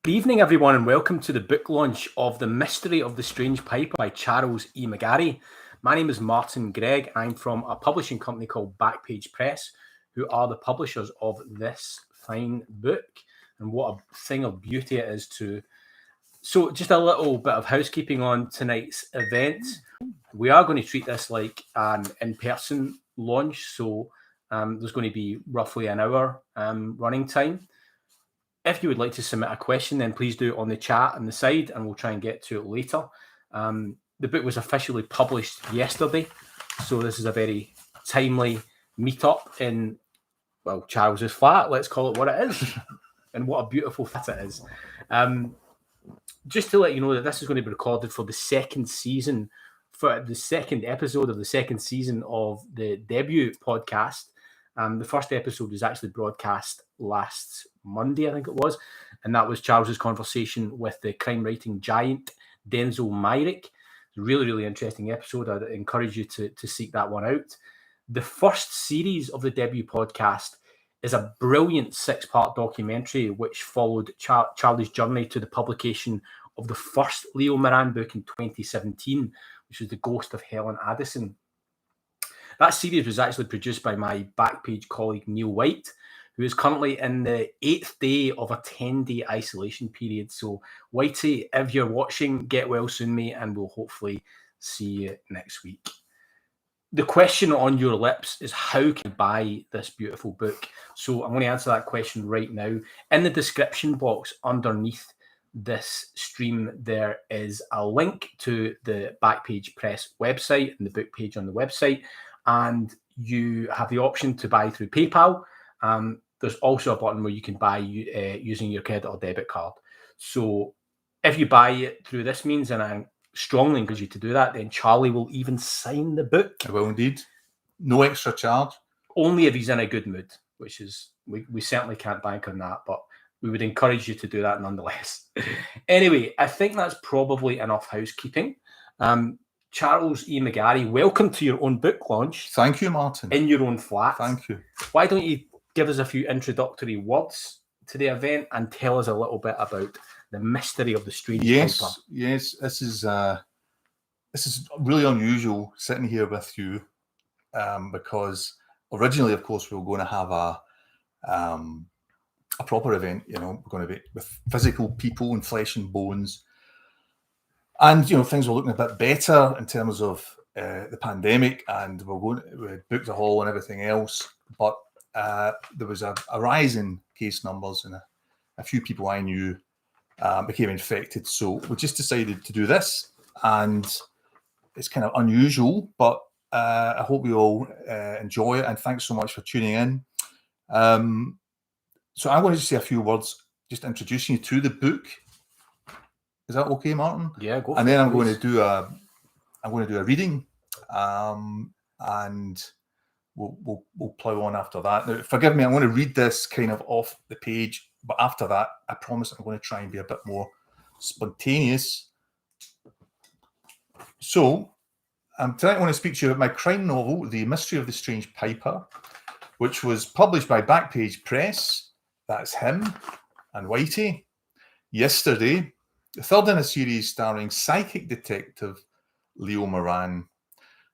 Good evening, everyone, and welcome to the book launch of The Mystery of the Strange Piper by Charles E. McGarry. My name is Martin Gregg. I'm from a publishing company called Backpage Press, who are the publishers of this fine book. And what a thing of beauty it is too. So just a little bit of housekeeping on tonight's event. We are going to treat this like an in-person launch, so there's going to be roughly an hour running time. If you would like to submit a question, then please do it on the chat on the side, and we'll try and get to it later. The book was officially published yesterday, so this is a very timely meetup in, well, Charles's flat. Let's call it what it is, and what a beautiful flat it is. Just to let you know that this is going to be recorded for the second season, for the second episode of the second season of the debut podcast. The first episode was actually broadcast last Monday, I think it was, and that was Charles's conversation with the crime writing giant Denzel Myrick. Really, really interesting episode. I'd encourage you to seek that one out. The first series of the debut podcast is a brilliant 6-part documentary which followed Charlie's journey to the publication of the first Leo Moran book in 2017, which was The Ghost of Helen Addison. That series was actually produced by my Backpage colleague Neil White, who is currently in the 8th day of a 10-day isolation period. So, Whitey, if you're watching, get well soon, mate, and we'll hopefully see you next week. The question on your lips is, how can you buy this beautiful book? So I'm going to answer that question right now. In the description box underneath this stream, there is a link to the Backpage Press website and the book page on the website. And you have the option to buy through PayPal. There's also a button where you can buy using your credit or debit card. So if you buy it through this means, and I strongly encourage you to do that, then Charlie will even sign the book. I will indeed. No extra charge. Only if he's in a good mood, which is, we certainly can't bank on that, but we would encourage you to do that nonetheless. Anyway, I think that's probably enough housekeeping. Charles E. McGarry, welcome to your own book launch. Thank you, Martin. In your own flat. Thank you. Why don't you give us a few introductory words to the event and tell us a little bit about the mystery of the strange piper? Yes. This is really unusual sitting here with you, because originally, of course, we were going to have a proper event. You know, we're going to be with physical people and flesh and bones. And, you know, things were looking a bit better in terms of the pandemic, and we booked a hall and everything else. But there was a rise in case numbers, and a few people I knew became infected. So we just decided to do this, and it's kind of unusual, but I hope you all enjoy it. And thanks so much for tuning in. So I wanted to say a few words, just introducing you to the book. Is that okay, Martin? Yeah, go for it. And then I'm going to do a reading, and we'll plow on after that. Now, forgive me, I'm going to read this kind of off the page, but after that, I promise I'm going to try and be a bit more spontaneous. So, tonight I want to speak to you about my crime novel, The Mystery of the Strange Piper, which was published by Backpage Press. That's him and Whitey. Yesterday. The third in a series starring psychic detective Leo Moran.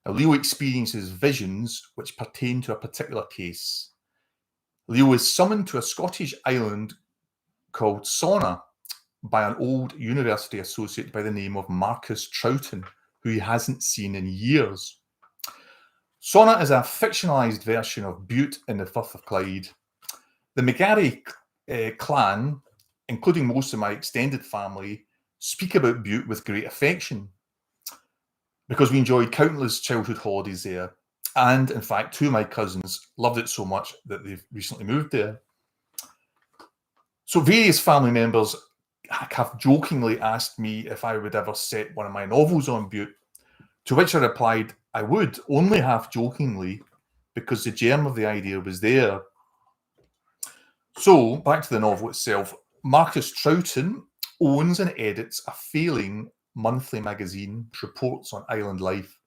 Now, Leo experiences visions which pertain to a particular case. Leo is summoned to a Scottish island called Sauna by an old university associate by the name of Marcus Troughton, who he hasn't seen in years. Sauna is a fictionalised version of Bute in the Firth of Clyde. The McGarry clan, including most of my extended family, speak about Bute with great affection because we enjoyed countless childhood holidays there. And in fact, 2 of my cousins loved it so much that they've recently moved there. So various family members have jokingly asked me if I would ever set one of my novels on Bute, to which I replied I would, only half jokingly, because the germ of the idea was there. So back to the novel itself. Marcus Troughton owns and edits a failing monthly magazine which reports on island life.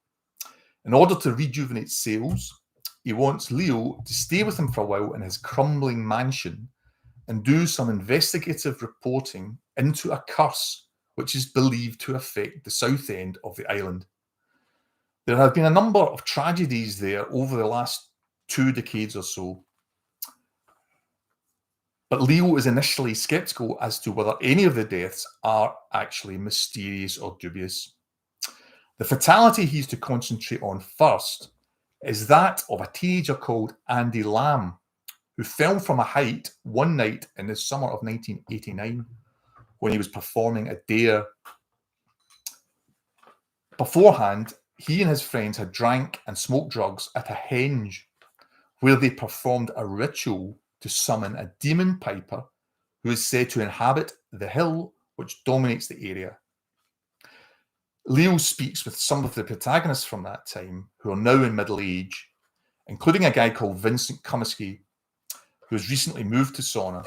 In order to rejuvenate sales, he wants Leo to stay with him for a while in his crumbling mansion and do some investigative reporting into a curse which is believed to affect the south end of the island. There have been a number of tragedies there over the last 2 decades or so, but Leo is initially sceptical as to whether any of the deaths are actually mysterious or dubious. The fatality he's to concentrate on first is that of a teenager called Andy Lamb, who fell from a height one night in the summer of 1989 when he was performing a dare. Beforehand, he and his friends had drank and smoked drugs at a henge where they performed a ritual to summon a demon piper who is said to inhabit the hill which dominates the area. Leo speaks with some of the protagonists from that time who are now in middle age, including a guy called Vincent Kumisky, who has recently moved to Sauna.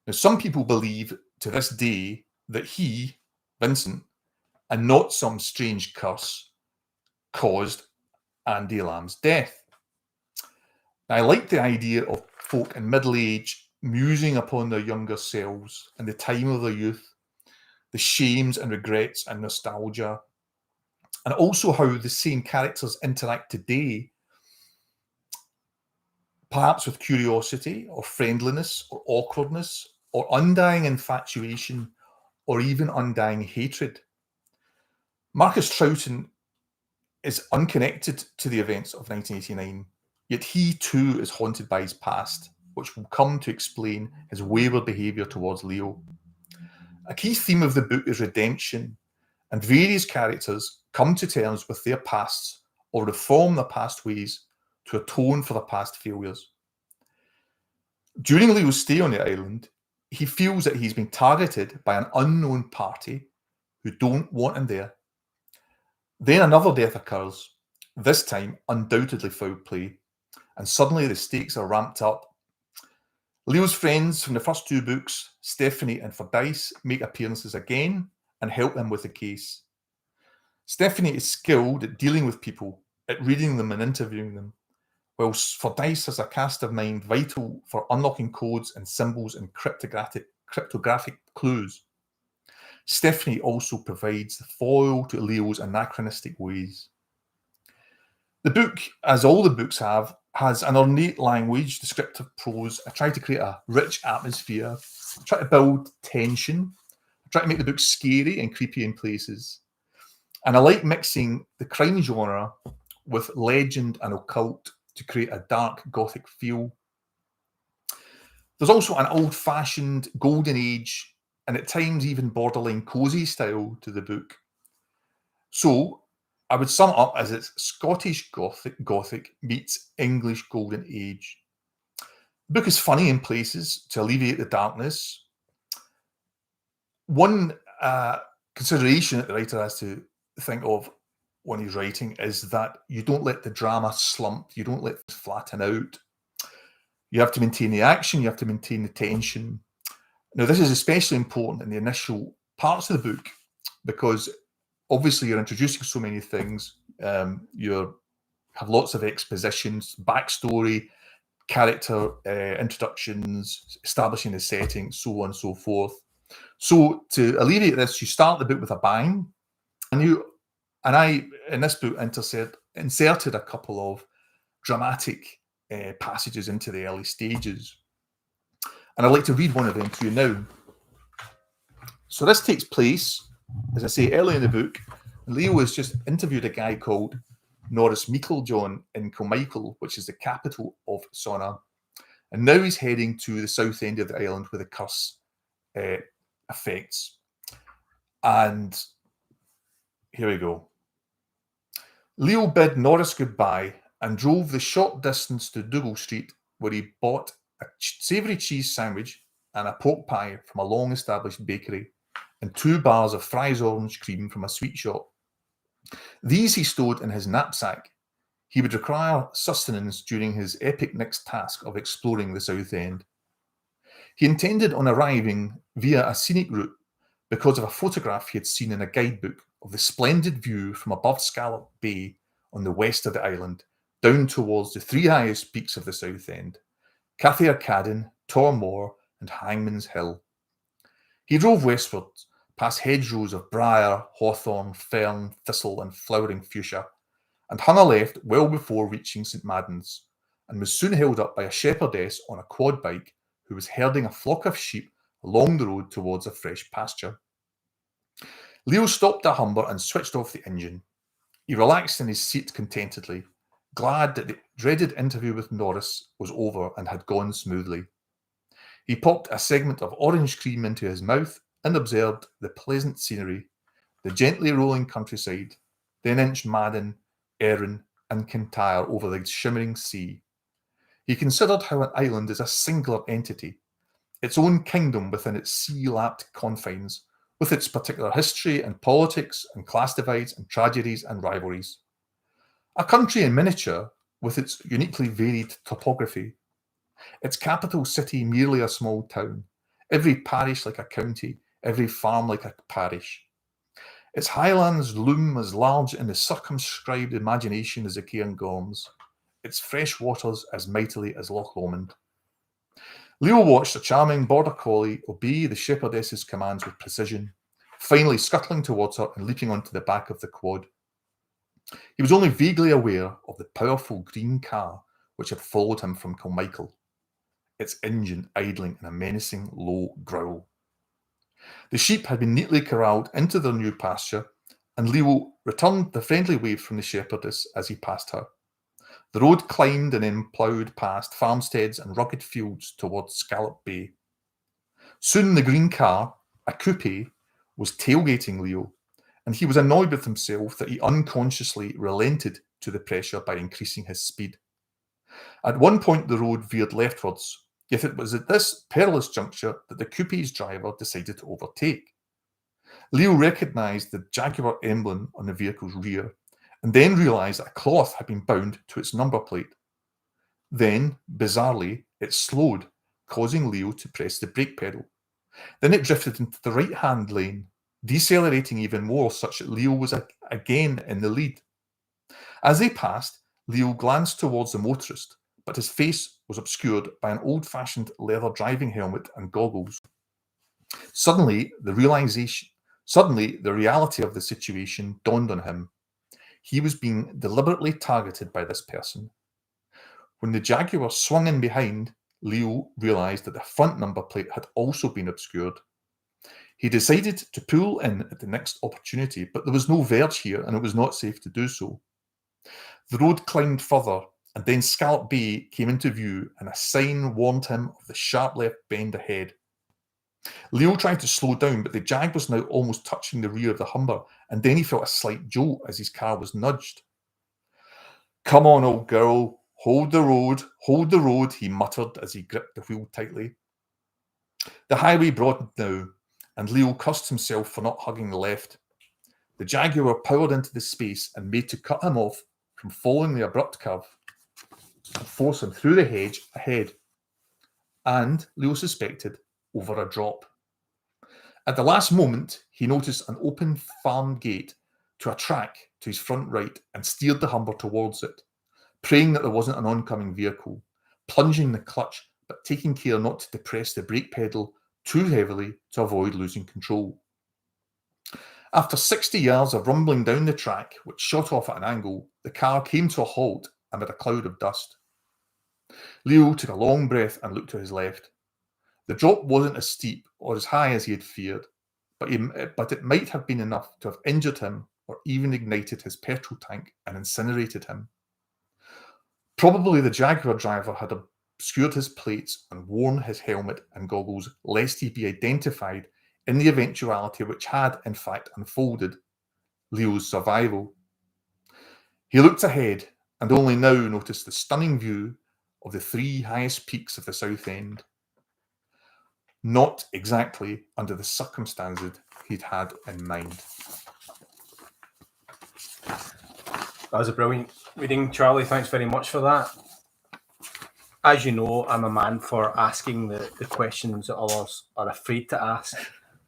Now, some people believe to this day that he, Vincent, and not some strange curse, caused Andy Lamb's death. Now, I like the idea of folk in middle age musing upon their younger selves and the time of their youth, the shames and regrets and nostalgia, and also how the same characters interact today, perhaps with curiosity or friendliness or awkwardness or undying infatuation or even undying hatred. Marcus Troughton is unconnected to the events of 1989, yet he too is haunted by his past, which will come to explain his wayward behaviour towards Leo. A key theme of the book is redemption, and various characters come to terms with their pasts or reform their past ways to atone for their past failures. During Leo's stay on the island, he feels that he's been targeted by an unknown party who don't want him there. Then another death occurs, this time undoubtedly foul play, and suddenly the stakes are ramped up. Leo's friends from the first 2 books, Stephanie and Fordyce, make appearances again and help him with the case. Stephanie is skilled at dealing with people, at reading them and interviewing them, whilst Fordyce has a cast of mind vital for unlocking codes and symbols and cryptographic clues. Stephanie also provides the foil to Leo's anachronistic ways. The book, as all the books have, has an ornate language, descriptive prose. I try to create a rich atmosphere, I try to build tension, I try to make the book scary and creepy in places. And I like mixing the crime genre with legend and occult to create a dark gothic feel. There's also an old-fashioned golden age and at times even borderline cozy style to the book. So I would sum it up as it's Scottish Gothic meets English Golden Age. The book is funny in places to alleviate the darkness. One consideration that the writer has to think of when he's writing is that you don't let the drama slump, you don't let it flatten out. You have to maintain the action, you have to maintain the tension. Now, this is especially important in the initial parts of the book because obviously you're introducing so many things. You have lots of expositions, backstory, character introductions, establishing the setting, so on and so forth. So to alleviate this, you start the book with a bang, and I in this book inserted a couple of dramatic passages into the early stages, and I'd like to read one of them to you now. So this takes place, as I say, early in the book. Leo has just interviewed a guy called Norris Meiklejohn in Kilmichael, which is the capital of Sona. And now he's heading to the south end of the island where the curse affects. And here we go. Leo bid Norris goodbye and drove the short distance to Dougal Street, where he bought a savoury cheese sandwich and a pork pie from a long-established bakery and 2 bars of Fry's orange cream from a sweet shop. These he stowed in his knapsack. He would require sustenance during his epic next task of exploring the South End. He intended on arriving via a scenic route because of a photograph he had seen in a guidebook of the splendid view from above Scallop Bay on the west of the island, down towards the 3 highest peaks of the South End, Cathair Cadden, Tormore, and Hangman's Hill. He drove westwards, past hedgerows of briar, hawthorn, fern, thistle, and flowering fuchsia, and hung a left well before reaching St Madden's, and was soon held up by a shepherdess on a quad bike who was herding a flock of sheep along the road towards a fresh pasture. Leo stopped at Humber and switched off the engine. He relaxed in his seat contentedly, glad that the dreaded interview with Norris was over and had gone smoothly. He popped a segment of orange cream into his mouth and observed the pleasant scenery, the gently rolling countryside, then inched Madden, Erin, and Kintyre over the shimmering sea. He considered how an island is a singular entity, its own kingdom within its sea-lapped confines, with its particular history and politics and class divides and tragedies and rivalries. A country in miniature with its uniquely varied topography, its capital city merely a small town, every parish like a county, every farm like a parish. Its highlands loom as large in the circumscribed imagination as the Cairngorms, its fresh waters as mightily as Loch Lomond. Leo watched a charming border collie obey the shepherdess's commands with precision, finally scuttling towards her and leaping onto the back of the quad. He was only vaguely aware of the powerful green car which had followed him from Kilmichael, its engine idling in a menacing low growl. The sheep had been neatly corralled into their new pasture, and Leo returned the friendly wave from the shepherdess as he passed her. The road climbed and then ploughed past farmsteads and rugged fields towards Scallop Bay. Soon the green car, a coupe, was tailgating Leo, and he was annoyed with himself that he unconsciously relented to the pressure by increasing his speed. At one point the road veered leftwards, yet it was at this perilous juncture that the coupe's driver decided to overtake. Leo recognised the Jaguar emblem on the vehicle's rear, and then realised that a cloth had been bound to its number plate. Then, bizarrely, it slowed, causing Leo to press the brake pedal. Then it drifted into the right-hand lane, decelerating even more such that Leo was again in the lead. As they passed, Leo glanced towards the motorist, but his face was obscured by an old-fashioned leather driving helmet and goggles. Suddenly, the reality of the situation dawned on him. He was being deliberately targeted by this person. When the Jaguar swung in behind, Leo realised that the front number plate had also been obscured. He decided to pull in at the next opportunity, but there was no verge here and it was not safe to do so. The road climbed further, and then Scallop Bay came into view and a sign warned him of the sharp left bend ahead. Leo tried to slow down, but the Jag was now almost touching the rear of the Humber, and then he felt a slight jolt as his car was nudged. "Come on, old girl, hold the road," he muttered as he gripped the wheel tightly. The highway broadened now, and Leo cursed himself for not hugging the left. The Jaguar powered into the space and made to cut him off from following the abrupt curve and force him through the hedge ahead, and, Leo suspected, over a drop. At the last moment, he noticed an open farm gate to a track to his front right and steered the Humber towards it, praying that there wasn't an oncoming vehicle, plunging the clutch but taking care not to depress the brake pedal too heavily to avoid losing control. After 60 yards of rumbling down the track, which shot off at an angle, the car came to a halt amid a cloud of dust. Leo took a long breath and looked to his left. The drop wasn't as steep or as high as he had feared, but it might have been enough to have injured him or even ignited his petrol tank and incinerated him. Probably the Jaguar driver had obscured his plates and worn his helmet and goggles lest he be identified in the eventuality which had, in fact, unfolded: Leo's survival. He looked ahead and only now noticed the stunning view of the three highest peaks of the South End. Not exactly under the circumstances he'd had in mind. That was a brilliant reading, Charlie. Thanks very much for that. As you know, I'm a man for asking the questions that others are afraid to ask.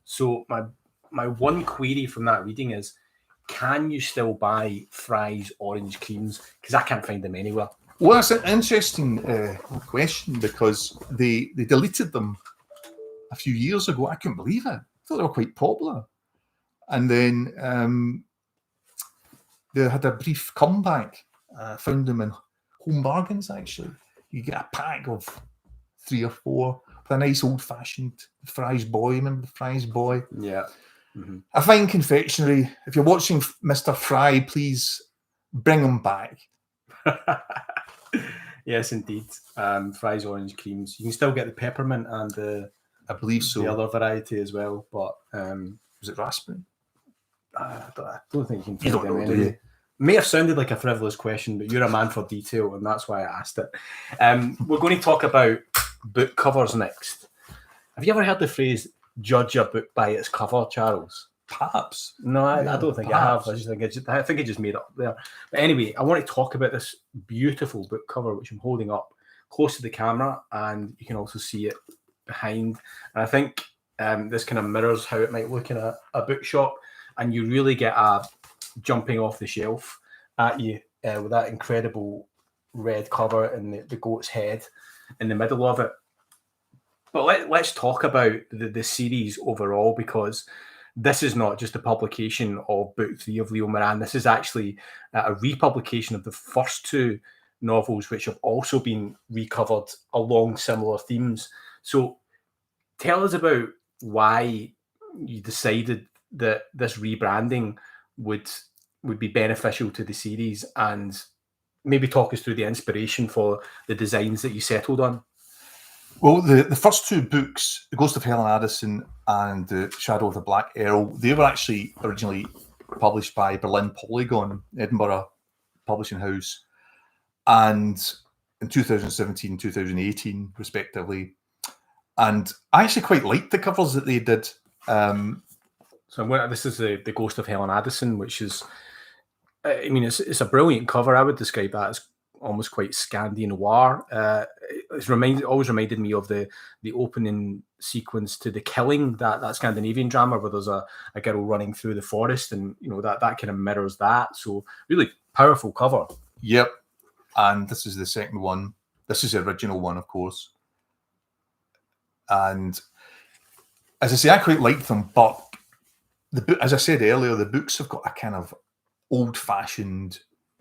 So my one query from that reading is, can you still buy Fry's orange creams? Because I can't find them anywhere. Well, that's an interesting question, because they deleted them a few years ago. I couldn't believe it. I thought they were quite popular. And then they had a brief comeback. Found them in Home Bargains, actually. You get a pack of 3 or 4 with a nice old-fashioned Fry's Boy. Remember the Fry's Boy? Yeah. Mm-hmm. A fine confectionery. If you're watching Mr. Fry, please bring them back. Yes, indeed. Fry's orange creams. You can still get the peppermint and the, I believe so. the other variety as well, but was it raspberry? I don't think you can You find don't them know, do anyway. you? May have sounded like a frivolous question, but you're a man for detail, and that's why I asked it. We're going to talk about book covers next. Have you ever heard the phrase "judge a book by its cover," Charles? Perhaps. No, I don't think perhaps. I have. I think I just made it up there. But anyway, I want to talk about this beautiful book cover, which I'm holding up close to the camera, and you can also see it behind. And I think this kind of mirrors how it might look in a bookshop, and you really get a jumping off the shelf at you with that incredible red cover and the goat's head in the middle of it. But let's talk about the series overall, because this is not just a publication of book 3 of Leo Moran. This is actually a republication of the first 2 novels, which have also been recovered along similar themes. So tell us about why you decided that this rebranding would be beneficial to the series, and maybe talk us through the inspiration for the designs that you settled on. Well, the first 2 books, The Ghost of Helen Addison and The Shadow of the Black Earl, they were actually originally published by Berlin Polygon, Edinburgh publishing house, and in 2017 and 2018, respectively. And I actually quite liked the covers that they did. So this is the Ghost of Helen Addison, which is, I mean, it's a brilliant cover. I would describe that as almost quite Scandi noir. Always reminded me of the opening sequence to The Killing, that Scandinavian drama where there's a girl running through the forest, and that kind of mirrors that. So really powerful cover. Yep. And this is the second one. This is the original one, of course. And as I say, I quite like them, but as I said earlier, the books have got a kind of old-fashioned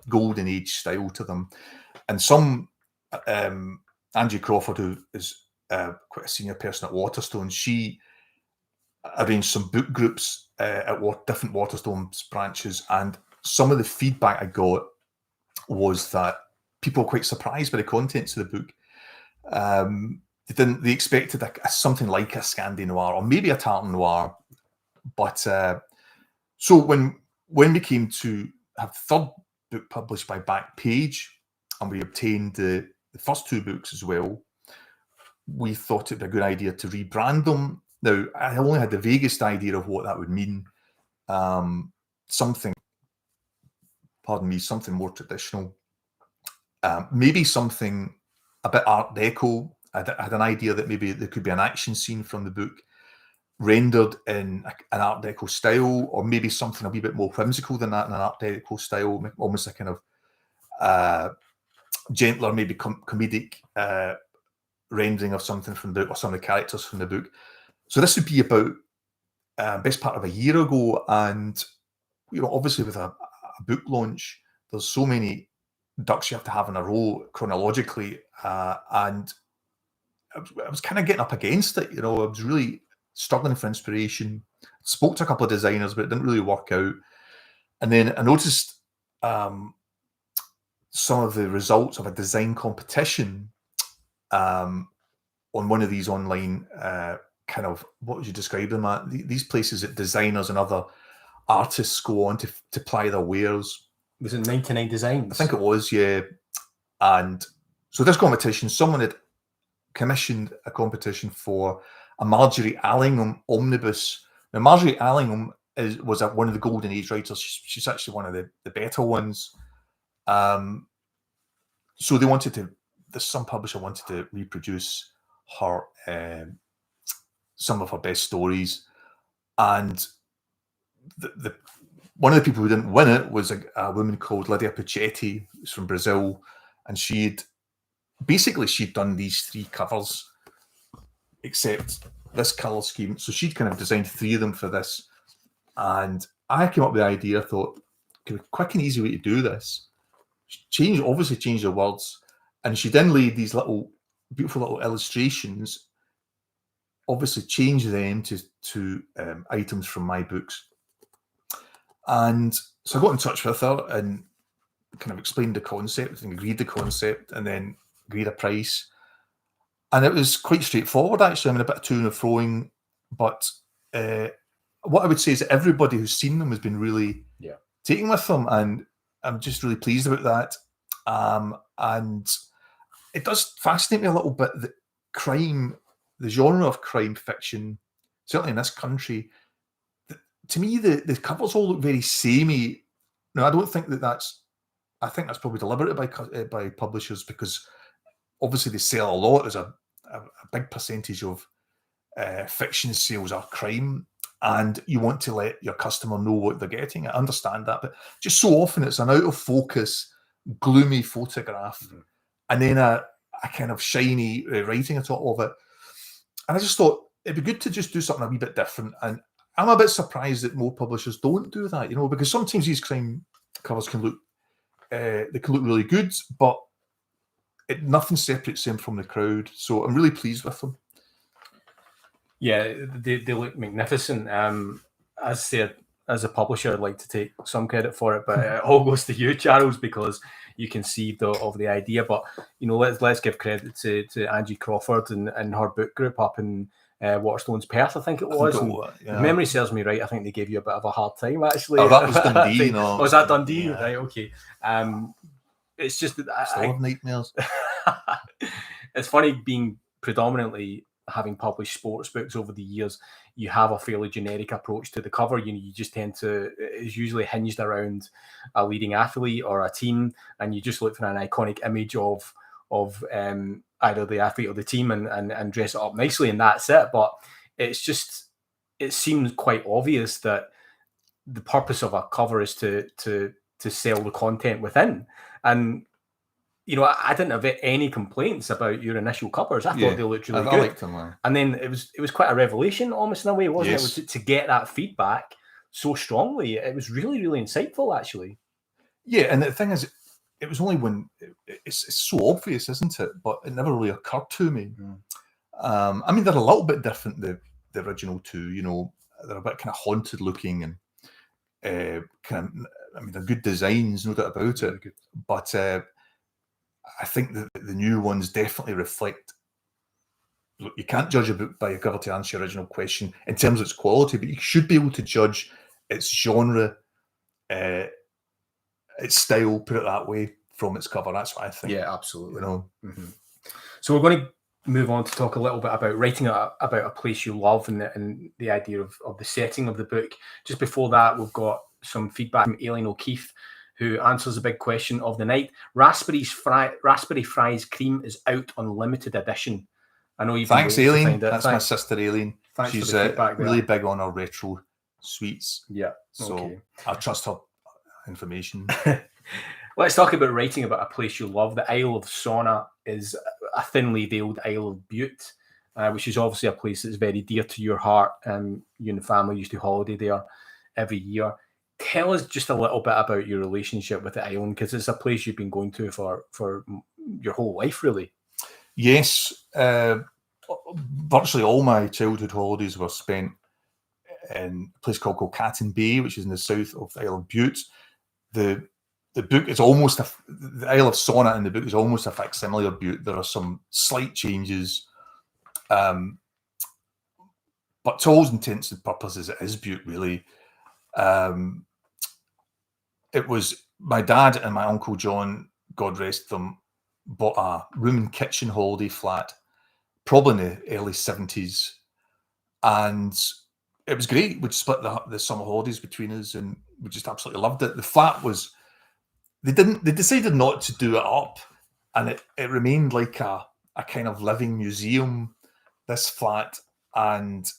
golden age style to them. And some Angie Crawford, who is quite a senior person at Waterstones, she arranged some book groups at different Waterstones branches, and some of the feedback I got was that people were quite surprised by the contents of the book. They expected something like a Scandi noir or maybe a Tartan noir, but so when we came to have the third book published by Backpage, and we obtained the first 2 books as well, we thought it'd be a good idea to rebrand them. Now, I only had the vaguest idea of what that would mean. Something more traditional. Maybe something a bit Art Deco. I had an idea that maybe there could be an action scene from the book rendered in an Art Deco style, or maybe something a wee bit more whimsical than that in an Art Deco style, almost a kind of gentler, maybe comedic rendering of something from the book, or some of the characters from the book. So this would be about best part of a year ago, and obviously with a book launch, there's so many ducks you have to have in a row chronologically, and I was kind of getting up against it. I was really struggling for inspiration. Spoke to a couple of designers, but it didn't really work out. And then I noticed some of the results of a design competition on one of these online kind of, what would you describe them at? These places that designers and other artists go on to ply their wares. Was it 99 Designs? I think it was, yeah. And so this competition, someone had commissioned a competition for a Marjorie Allingham omnibus. Now, Marjorie Allingham was one of the Golden Age writers. She's actually one of the better ones. So they wanted some publisher wanted to reproduce her, some of her best stories. And one of the people who didn't win it was a woman called Lydia Puccetti, who's from Brazil. and she'd done these 3 covers, except this colour scheme. So she'd kind of designed 3 of them for this, and I came up with the idea. I thought, okay, quick and easy way to do this. Obviously change the words, and she then laid these beautiful little illustrations. Obviously, change them to items from my books. And so I got in touch with her and kind of explained the concept and agreed the concept, and then agreed a price. And it was quite straightforward, actually. I mean, a bit of to and froing, but what I would say is that everybody who's seen them has been really taken with them, and I'm just really pleased about that. And it does fascinate me a little bit that crime, the genre of crime fiction, certainly in this country, to me, the covers all look very samey. Now, I don't think that's. I think that's probably deliberate by publishers, because obviously they sell a lot. There's a big percentage of fiction sales are crime, and you want to let your customer know what they're getting. I understand that, but just so often it's an out of focus, gloomy photograph, and then a kind of shiny writing atop of it. And I just thought it'd be good to just do something a wee bit different. And I'm a bit surprised that more publishers don't do that, because sometimes these crime covers can look really good, but nothing separates them from the crowd. So I'm really pleased with them. Yeah, they look magnificent. As I said, as a publisher, I'd like to take some credit for it, but it all goes to you, Charles, because you conceived of the idea. But let's give credit to Angie Crawford and her book group up in Waterstones, Perth, I think it was. If memory serves me right, I think they gave you a bit of a hard time, actually. Oh, that was Dundee. No, was that Dundee? Yeah. Right, okay. It's just that I have nightmares. It's funny being predominantly having published sports books over the years. You have a fairly generic approach to the cover. You just tend to, it's usually hinged around a leading athlete or a team, and you just look for an iconic image of either the athlete or the team and dress it up nicely, and that's it. But it seems quite obvious that the purpose of a cover is to sell the content within. And I didn't have any complaints about your initial covers. I thought they looked really good. I liked them, and then it was quite a revelation, almost in a way, wasn't it? It was to get that feedback so strongly. It was really, really insightful, actually. Yeah, and the thing is, it was only when it's so obvious, isn't it? But it never really occurred to me. I mean, they're a little bit different, the original two. They're a bit kind of haunted looking, and they're good designs, no doubt about it. But I think that the new ones definitely reflect. Look, you can't judge a book by a cover, to answer your original question, in terms of its quality, but you should be able to judge its genre, its style, put it that way, from its cover. That's what I think. Yeah, absolutely. So we're going to move on to talk a little bit about writing about a place you love and the idea of the setting of the book. Just before that, we've got some feedback from Aileen O'Keefe, who answers the big question of the night. Raspberry Fries Cream is out on limited edition. I know you've Thanks, Aileen. That's my sister, Aileen. She's really big on our retro sweets. Yeah. So I trust her information. Let's talk about writing about a place you love. The Isle of Sauna is a thinly veiled Isle of Bute, which is obviously a place that's very dear to your heart. You and the family used to holiday there every year. Tell us just a little bit about your relationship with the island, because it's a place you've been going to for your whole life, really. Yes. Virtually all my childhood holidays were spent in a place called Catton Bay, which is in the south of the Isle of Bute. The book is almost the Isle of Sauna in the book is almost a facsimile of Bute. There are some slight changes, but to all intents and purposes, it is Bute, really. It was my dad and my uncle John, God rest them, bought a room and kitchen holiday flat, probably in the early 70s, and it was great. We'd split the summer holidays between us, and we just absolutely loved it. The flat was, they decided not to do it up, and it remained like a kind of living museum, this flat, and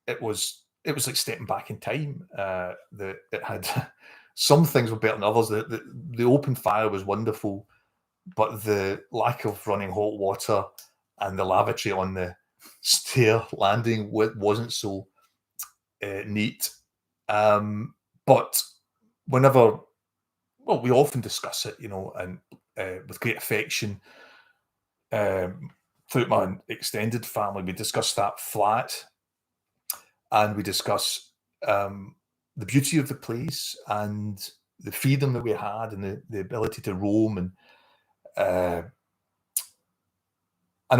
it was like stepping back in time. It had some things were better than others. The open fire was wonderful. but the lack of running hot water and the lavatory on the stair landing wasn't so neat. But whenever, well, we often discuss it, and with great affection. Throughout my extended family, we discuss that flat, and we discuss the beauty of the place and the freedom that we had and the ability to roam, and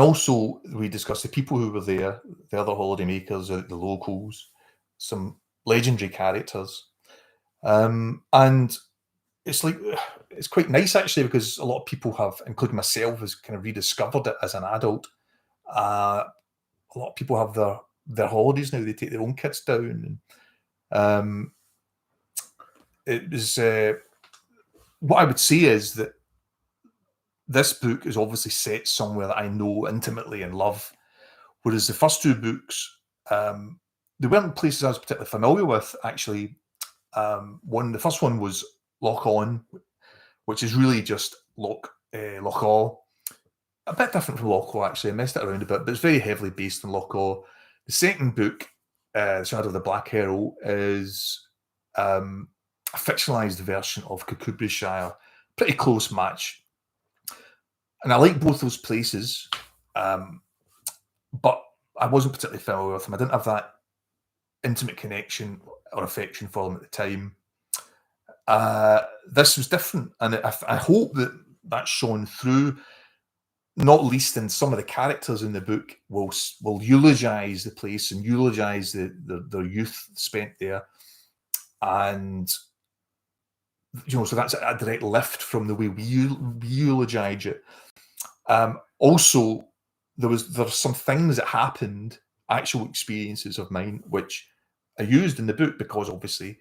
also we discuss the people who were there, the other holidaymakers, the locals, some legendary characters. And it's quite nice actually, because a lot of people have, including myself, has kind of rediscovered it as an adult. A lot of people have their holidays now. They take their own kids down, and it was what I would say is that this book is obviously set somewhere that I know intimately and love, whereas the first two books, they weren't places I was particularly familiar with. Actually, the first one was Loch On, which is really just Loch Awe. A bit different from Loch Awe, actually. I messed it around a bit, but it's very heavily based on Loch Awe. The second book, Shadow of the Black Earl, is a fictionalised version of Cucuberryshire. Pretty close match. And I like both those places, but I wasn't particularly familiar with them. I didn't have that intimate connection or affection for them at the time. This was different, and I hope that that's shown through, not least in some of the characters in the book will eulogise the place and eulogise their youth spent there, and so that's a direct lift from the way we eulogise it. Also, there's some things that happened, actual experiences of mine, which I used in the book because obviously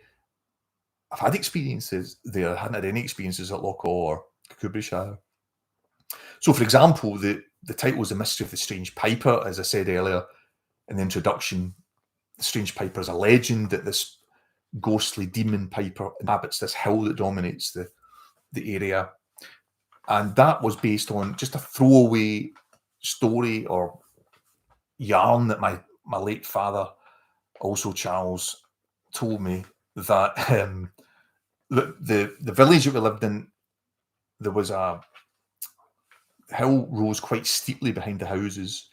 I've had experiences there. I hadn't had any experiences at Loch Awe or Cucuberryshire. So, for example, the title is The Mystery of the Strange Piper. As I said earlier in the introduction, the Strange Piper is a legend that this ghostly demon piper inhabits this hill that dominates the area. And that was based on just a throwaway story or yarn that my late father, also Charles, told me, that the village that we lived in, there was a hill rose quite steeply behind the houses,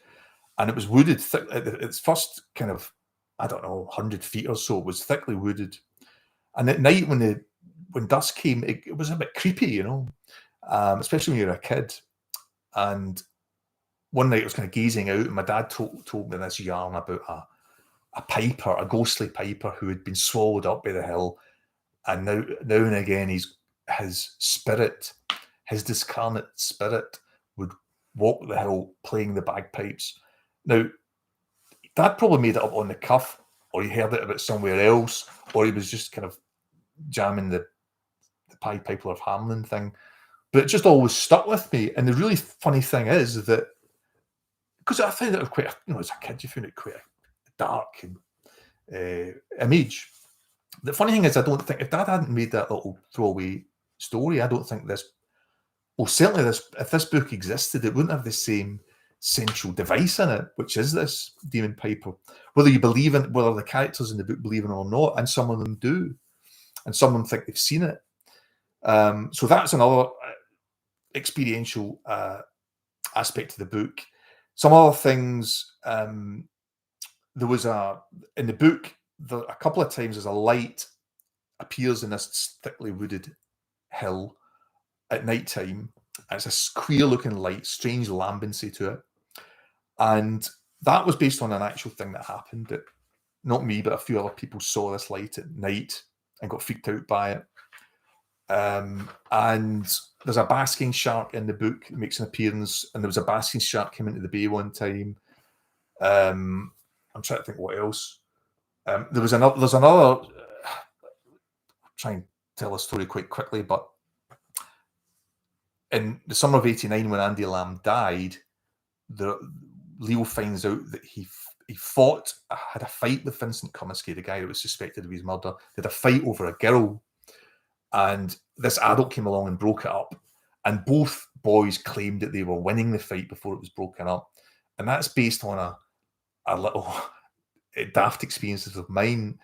and it was wooded. Its first kind of, I don't know, 100 feet or so was thickly wooded. And at night when dusk came, it was a bit creepy, especially when you're a kid. And one night I was kind of gazing out, and my dad told me this yarn about a piper, a ghostly piper who had been swallowed up by the hill, and now and again his spirit, his discarnate spirit, would walk the hill playing the bagpipes. Now, Dad probably made it up on the cuff, or he heard it about somewhere else, or he was just kind of jamming the Pied Piper of Hamelin thing. But it just always stuck with me. And the really funny thing is that, because I found it quite, as a kid, you found it quite a dark image. The funny thing is, I don't think, if Dad hadn't made that little throwaway story, I don't think certainly if this book existed, it wouldn't have the same central device in it, which is this demon piper. Whether the characters in the book believe in it or not, and some of them do, and some of them think they've seen it. So that's another experiential aspect to the book. Some other things, there was in the book, a couple of times as a light appears in this thickly wooded hill at night time. It's a queer looking light, strange lambency to it. And that was based on an actual thing that happened. That not me, but a few other people saw this light at night and got freaked out by it. And there's a basking shark in the book that makes an appearance, and there was a basking shark came into the bay one time. I'm trying to think what else. There's another. Try and tell a story quite quickly, but in the summer of '89, when Andy Lamb died, Leo finds out that he had a fight with Vincent Cummiskey, the guy who was suspected of his murder. They had a fight over a girl, and this adult came along and broke it up. And both boys claimed that they were winning the fight before it was broken up. And that's based on a little daft experiences of mine,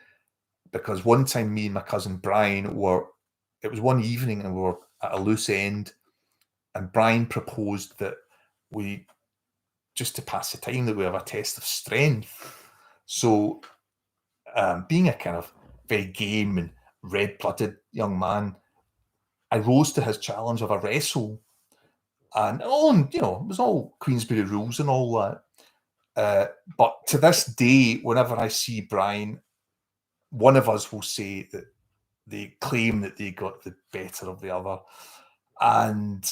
because one time me and my cousin Brian it was one evening and we were at a loose end, and Brian proposed that we, just to pass the time, that we have a test of strength. So being a kind of very game and red-blooded young man, I rose to his challenge of a wrestle. And it was all Queensberry rules and all that. But to this day, whenever I see Brian, one of us will say that they claim that they got the better of the other. And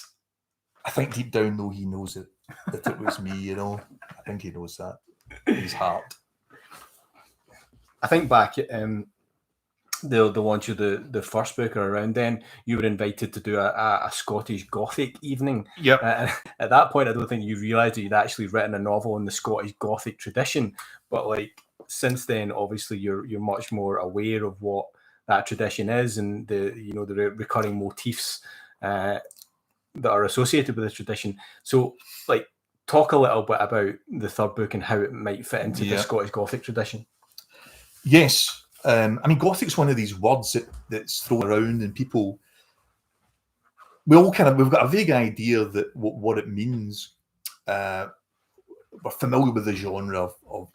I think deep down, though, he knows that it was me, I think he knows that in his heart. I think back at the launch of the first book, or around then, you were invited to do a Scottish Gothic evening. Yep. At that point, I don't think you realised that you'd actually written a novel in the Scottish Gothic tradition. But like since then, obviously, you're much more aware of what that tradition is, and the recurring motifs that are associated with the tradition. So, like, talk a little bit about the third book and how it might fit into the Scottish Gothic tradition. Yes. I mean, Gothic's one of these words that's thrown around, and people, we've got a vague idea that what it means. We're familiar with the genre of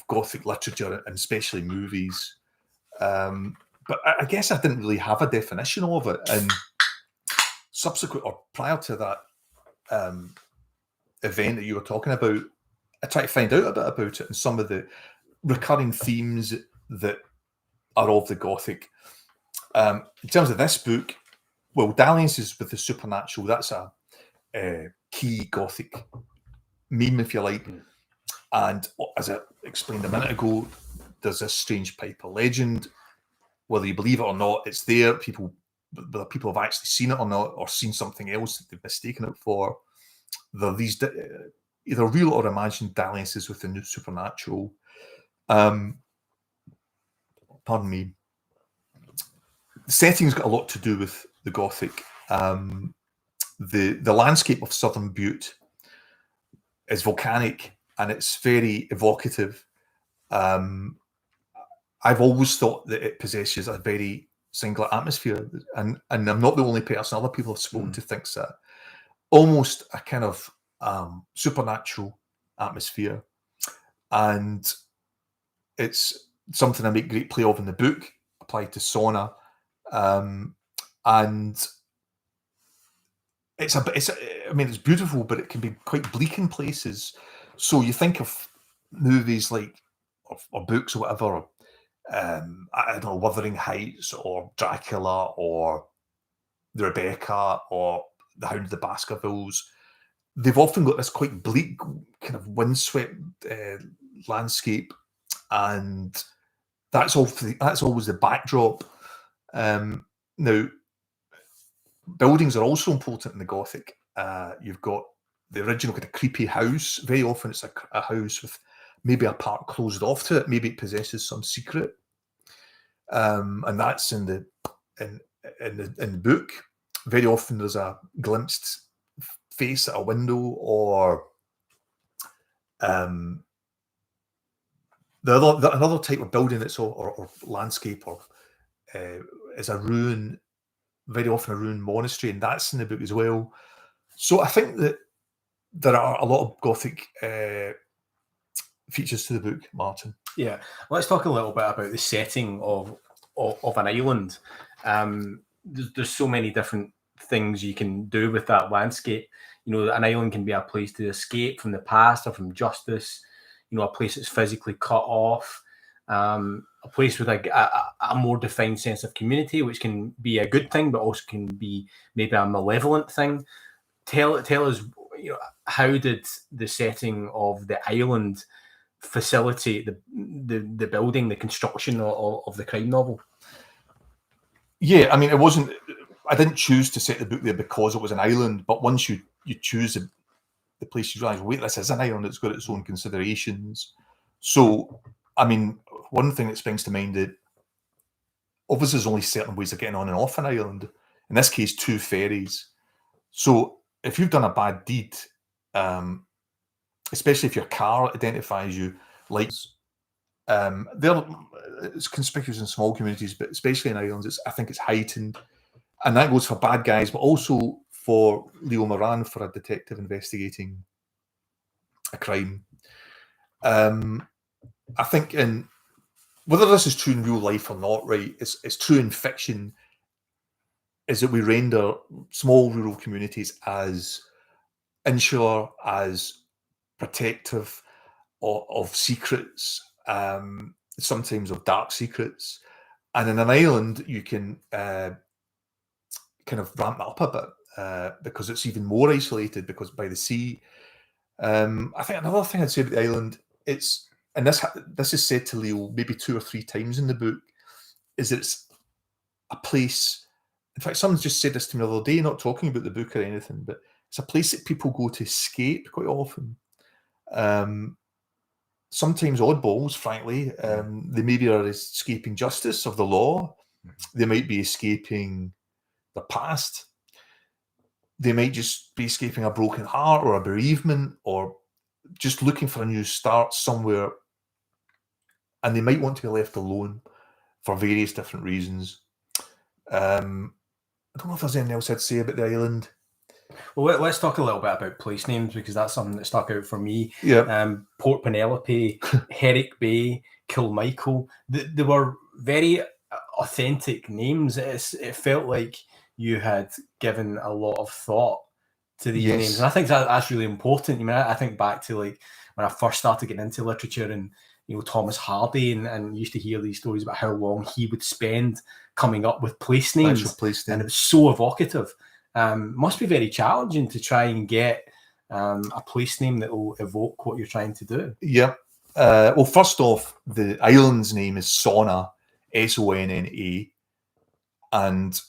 Gothic literature, and especially movies. But I guess I didn't really have a definition of it. And subsequent, or prior to that event that you were talking about, I tried to find out a bit about it and some of the recurring themes that are of the Gothic. In terms of this book, well, dalliances with the supernatural, that's a key Gothic meme, if you like. And as I explained a minute ago, there's this strange piper legend. Whether you believe it or not, it's there. Whether people have actually seen it or not, or seen something else that they've mistaken it for. There are these either real or imagined dalliances with the supernatural. Pardon me. The setting's got a lot to do with the Gothic. The landscape of Southern Butte is volcanic, and it's very evocative. I've always thought that it possesses a very singular atmosphere, and I'm not the only person. Other people have spoken to thinks that. Almost a kind of supernatural atmosphere, and it's something I make great play of in the book, applied to sauna, and it's beautiful, but it can be quite bleak in places. So you think of movies like, or books or whatever, I don't know, Wuthering Heights or Dracula or the Rebecca or the Hound of the Baskervilles. They've often got this quite bleak, kind of windswept landscape, and that's always the backdrop. Now, buildings are also important in the Gothic. You've got the original kind of creepy house. Very often it's a house with maybe a part closed off to it. Maybe it possesses some secret, and that's in the book. Very often there's a glimpsed face at a window, or another type of building that's or landscape is a ruin. Very often a ruined monastery, and that's in the book as well. So I think that there are a lot of Gothic features to the book, Martin. Yeah, let's talk a little bit about the setting of an island. There's so many different things you can do with that landscape. An island can be a place to escape from the past or from justice. A place that's physically cut off. A place with a more defined sense of community, which can be a good thing, but also can be maybe a malevolent thing. Tell us, how did the setting of the island facilitate the building, the construction of the crime novel? Yeah, I mean, I didn't choose to set the book there because it was an island, but once you choose the place, you realise, wait, this is an island, it's got its own considerations. So, I mean, one thing that springs to mind, that obviously there's only certain ways of getting on and off an island. In this case, 2 ferries. So if you've done a bad deed, especially if your car identifies you, like it's conspicuous in small communities, but especially in islands, I think it's heightened, and that goes for bad guys, but also for Leo Moran, for a detective investigating a crime. I think whether this is true in real life or not, right? It's true in fiction. Is that we render small rural communities as insular, as protective of secrets, sometimes of dark secrets, and in an island you can kind of ramp that up a bit because it's even more isolated because by the sea. I think another thing I'd say about the island, and this is said to Leo maybe 2 or 3 times in the book, is that it's a place. In fact, someone just said this to me the other day, not talking about the book or anything, but it's a place that people go to escape quite often. Sometimes oddballs, frankly. They maybe are escaping justice of the law. They might be escaping the past. They might just be escaping a broken heart or a bereavement or just looking for a new start somewhere. And they might want to be left alone for various different reasons. I don't know if there's anything else I'd say about the island. Well, let's talk a little bit about place names, because that's something that stuck out for me. Yeah. Port Penelope, Herrick Bay, Kilmichael. They were very authentic names. It felt like you had given a lot of thought to these names, and I think that's really important. I mean, I think back to like when I first started getting into literature, and Thomas Hardy, and used to hear these stories about how long he would spend coming up with place names, and it was so evocative. Must be very challenging to try and get a place name that will evoke what you're trying to do. Yeah. Well, first off, the island's name is Sonna, Sonna, and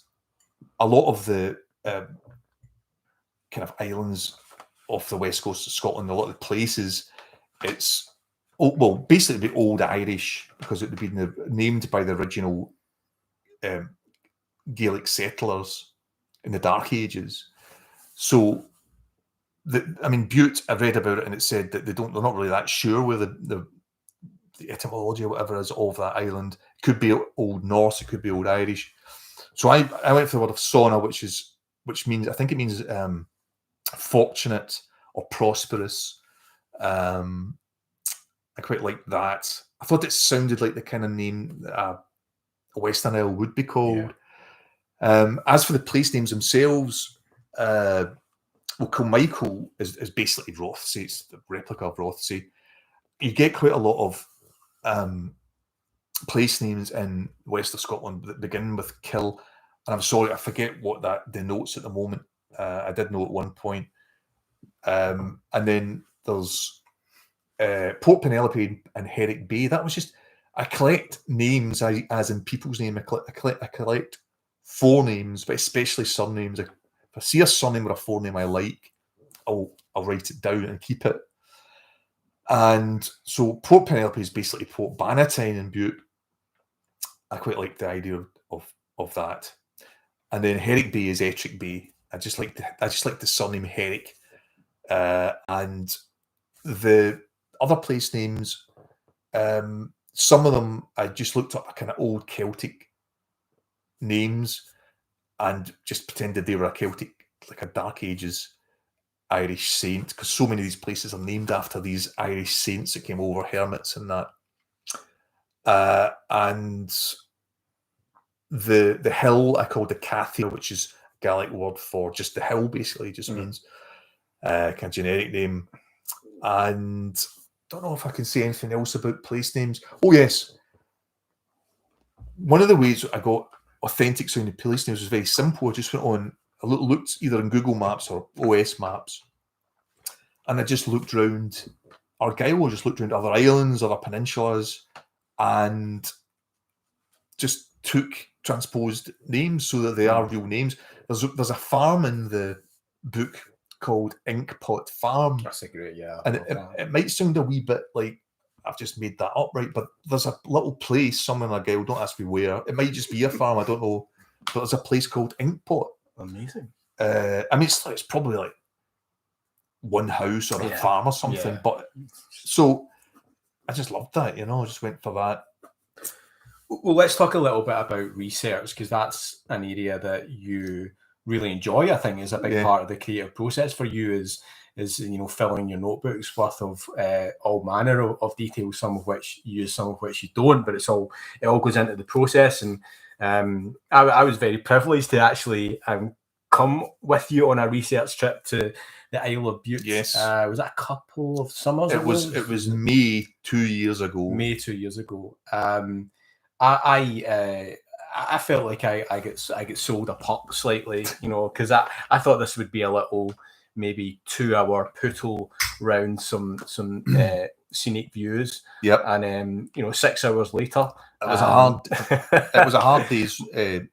a lot of the kind of islands off the west coast of Scotland, a lot of the places, it's basically the old Irish, because it had been named by the original Gaelic settlers in the Dark Ages. So, Bute, I read about it, and it said that they're not really that sure where the etymology or whatever is of that island. It could be Old Norse, it could be Old Irish. So I went for the word of Sonna, which means, I think it means fortunate or prosperous. I quite like that. I thought it sounded like the kind of name a Western Isle would be called. Yeah. As for the place names themselves, Kilmichael is basically Rothesay. It's the replica of Rothesay. You get quite a lot of place names in west of Scotland that begin with Kill, and I'm sorry, I forget what that denotes at the moment. I did know at one point. And then there's Port Penelope and Herrick Bay. That was just, I collect names as in people's name. I collect forenames, but especially surnames. If I see a surname or a forename I like, I'll write it down and keep it. And so Port Penelope is basically Port Bannatyne in Bute. I quite like the idea of that. And then Herrick Bay is Ettrick Bay. I just like the surname Herrick. And the other place names, some of them I just looked up kind of old Celtic names and just pretended they were a Celtic, like a Dark Ages Irish saint, because so many of these places are named after these Irish saints that came over, hermits and that. And the hill I called the Cathir, which is a Gaelic word for just the hill, basically, just means kind of generic name. And don't know if I can say anything else about place names. Oh yes, one of the ways I got authentic sounding place names was very simple. I just went on, I looked either in Google Maps or OS Maps, and I just looked around Argyll, just looked around other islands, other peninsulas, and just transposed names so that they are real names. There's a farm in the book called Inkpot Farms. That's a great, and it might sound a wee bit like I've just made that up, right? But there's a little place somewhere in Argyll, don't ask me where. It might just be a farm, I don't know. But there's a place called Inkpot. Amazing. It's probably like one house or a Yeah. farm or something. Yeah. But so I just loved that, you know, I just went for that. Well, let's talk a little bit about research, because that's an area that you really enjoy. I think is a big Yeah. part of the creative process for you. Is you know, filling your notebooks worth of all manner of details, some of which you use, some of which you don't, but it all goes into the process. And I was very privileged to actually come with you on a research trip to the Isle of Bute. Yes. Was that a couple of summers It ago? was May 2 years ago. May 2 years ago. I felt like I get sold a pup slightly, you know, because I thought this would be a little maybe 2-hour poodle round some scenic views. Yep. And you know, 6 hours later, it was a hard day's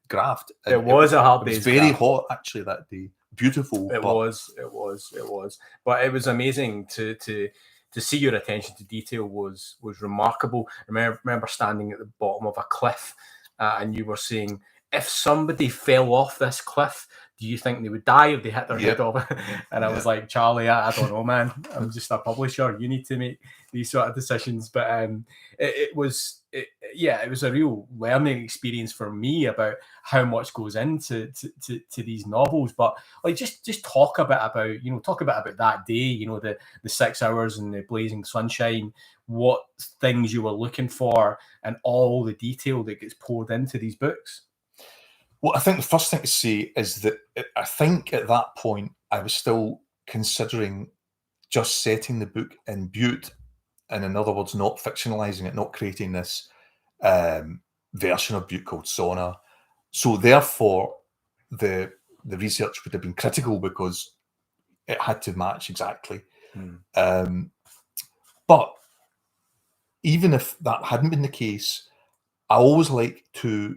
graft. It was a hard It was day's very graft. hot actually that day. Beautiful. It was. But it was amazing to see your attention to detail was remarkable. I remember standing at the bottom of a cliff, and you were saying, if somebody fell off this cliff, do you think they would die if they hit their head off? And I was like, Charlie, I don't know, man. I'm just a publisher. You need to make these sort of decisions. But it was a real learning experience for me about how much goes into to these novels. But like, just talk a bit about that day. You know, the 6 hours in the blazing sunshine. What things you were looking for, and all the detail that gets poured into these books. Well, I think the first thing to say is that I think at that point I was still considering just setting the book in Bute, and in other words, not fictionalizing it, not creating this version of Bute called Sauna. So therefore, the research would have been critical because it had to match exactly. But even if that hadn't been the case, I always like to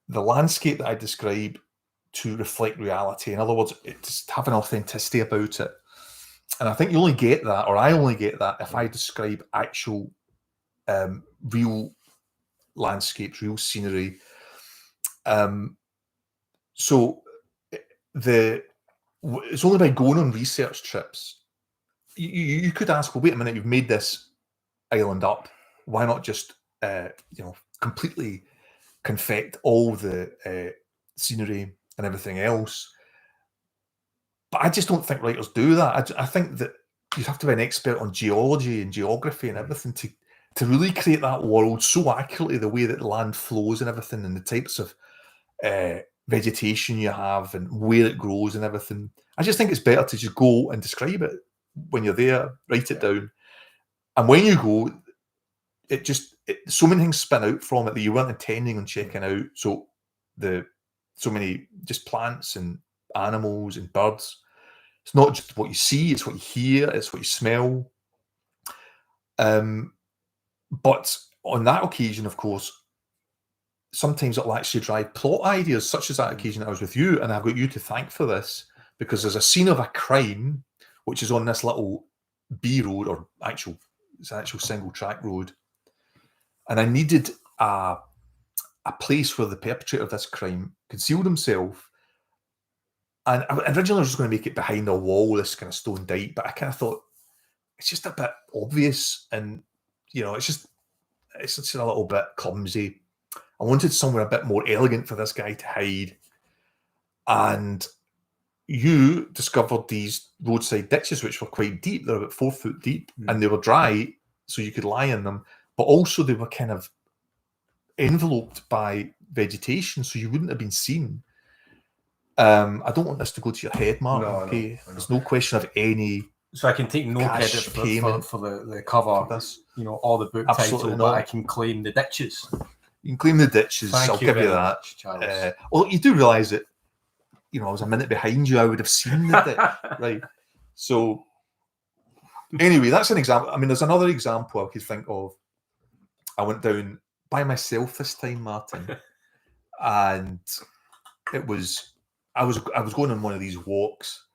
the landscape that I describe to reflect reality. In other words, it's have an authenticity about it. And I think you only get that, or I only get that, if I describe actual real landscapes, real scenery. So it's only by going on research trips. You could ask, well, wait a minute, you've made this island up. Why not just completely confect all the scenery and everything else? But I just don't think writers do that. I think that you have to be an expert on geology and geography and everything to really create that world so accurately, the way that the land flows and everything, and the types of vegetation you have and where it grows and everything. I just think it's better to just go and describe it when you're there, write it down. And when you go, so many things spin out from it that you weren't intending on checking out. So many just plants and animals and birds. It's not just what you see, it's what you hear, it's what you smell. But on that occasion, of course, sometimes it'll actually drive plot ideas, such as that occasion I was with you, and I've got you to thank for this, because there's a scene of a crime which is on this little B road, or it's an actual single track road. And I needed a place where the perpetrator of this crime concealed himself. And originally I was just going to make it behind a wall, this kind of stone dyke, but I kind of thought it's just a bit obvious, and it's just a little bit clumsy. I wanted somewhere a bit more elegant for this guy to hide. And you discovered these roadside ditches, which were quite deep. They're about 4 foot deep, and they were dry, so you could lie in them. But also they were kind of enveloped by vegetation, so you wouldn't have been seen. I don't want this to go to your head, Mark. No, okay, no. There's no question of any. So I can take no credit for the cover, for this. All the book Absolutely title, not. but I can claim the ditches. You can claim the ditches. I'll give you that. Much, well, you do realise that, I was a minute behind you. I would have seen the ditch, right? So, anyway, that's an example. I mean, there's another example I could think of. I went down by myself this time, Martin, and I was going on one of these walks,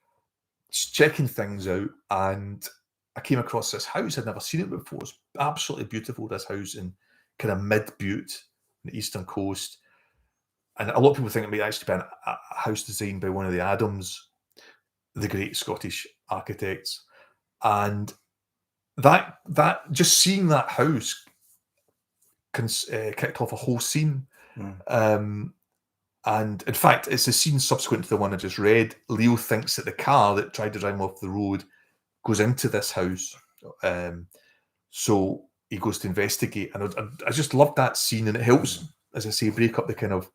just checking things out, and I came across this house. I'd never seen it before. It's absolutely beautiful, this house in kind of mid-Bute, on the eastern coast. And a lot of people think it might actually be a house designed by one of the Adams. the great Scottish architects. And that just seeing that house kicked off a whole scene. And in fact, it's a scene subsequent to the one I just read. Leo thinks that the car that tried to drive him off the road goes into this house. So he goes to investigate. And I just loved that scene. And it helps, as I say, break up the kind of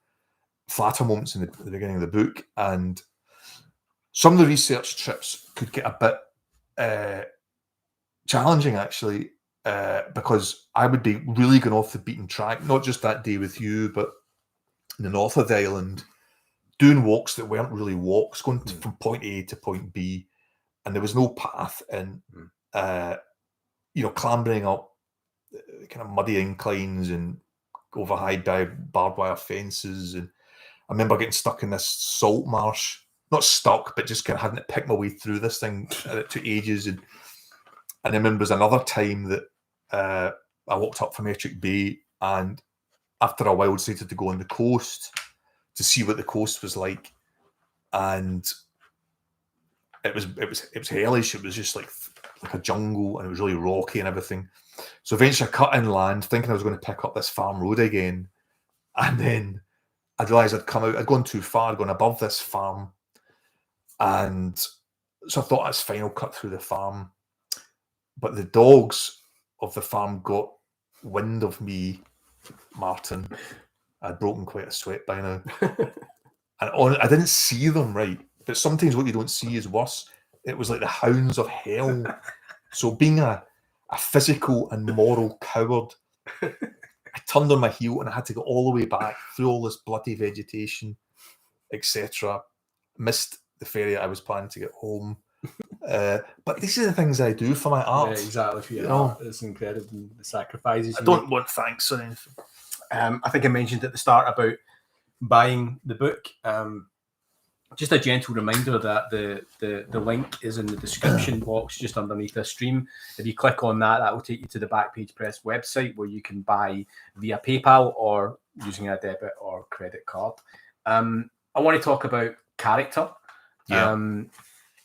flatter moments in the beginning of the book. And some of the research trips could get a bit challenging, actually, because I would be really going off the beaten track, not just that day with you, but in the north of the island, doing walks that weren't really walks, going from point A to point B, and there was no path, and clambering up kind of muddy inclines and over high barbed wire fences. And I remember getting stuck in this salt marsh, not stuck, but just kind of having to pick my way through this thing, and it took ages. And I remember there was another time that I walked up from Ettrick Bay, and after a while decided to go on the coast to see what the coast was like, and it was hellish. It was just like a jungle, and it was really rocky and everything. So eventually I cut inland, thinking I was going to pick up this farm road again, and then I realised I'd gone too far, I'd gone above this farm, and so I thought that's fine, I'll cut through the farm. But the dogs of the farm got wind of me, Martin. I'd broken quite a sweat by now. And I didn't see them, right? But sometimes what you don't see is worse. It was like the hounds of hell. So being a physical and moral coward, I turned on my heel and I had to go all the way back through all this bloody vegetation, etc. Missed the ferry I was planning to get home. But these are the things I do for my art. Yeah, exactly. For your art. It's incredible, the sacrifices. I don't want thanks or anything. I think I mentioned at the start about buying the book. Just a gentle reminder that the link is in the description box just underneath this stream. If you click on that, that will take you to the Backpage Press website where you can buy via PayPal or using a debit or credit card. I want to talk about character. Yeah.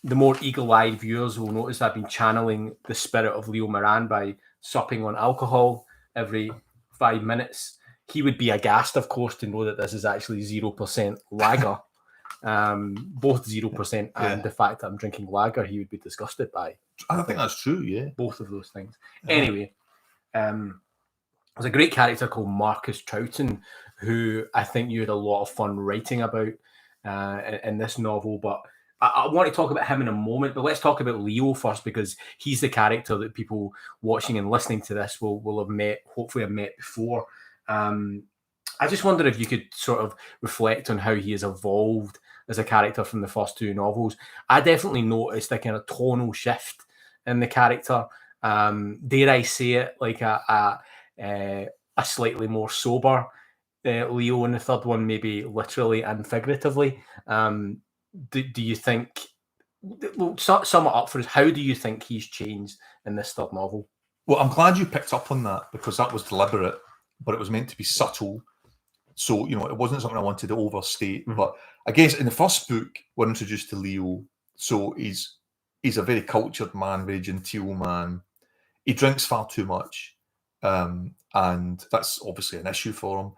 The more eagle-eyed viewers will notice I've been channeling the spirit of Leo Moran by supping on alcohol every 5 minutes. He would be aghast, of course, to know that this is actually 0% lager. Both 0% and the fact that I'm drinking lager, he would be disgusted by. I think that's true, yeah. Both of those things. Anyway, there's a great character called Marcus Troughton, who I think you had a lot of fun writing about in this novel, but I want to talk about him in a moment, but let's talk about Leo first, because he's the character that people watching and listening to this will have met, hopefully have met before. I just wonder if you could sort of reflect on how he has evolved as a character from the first two novels. I definitely noticed a kind of tonal shift in the character. Dare I say it, like a slightly more sober Leo in the third one, maybe literally and figuratively. Do you think, well, sum it up for us, how do you think he's changed in this third novel? Well, I'm glad you picked up on that, because that was deliberate, but it was meant to be subtle. So, it wasn't something I wanted to overstate. Mm-hmm. But I guess in the first book, we're introduced to Leo. So he's a very cultured man, very genteel man. He drinks far too much. And that's obviously an issue for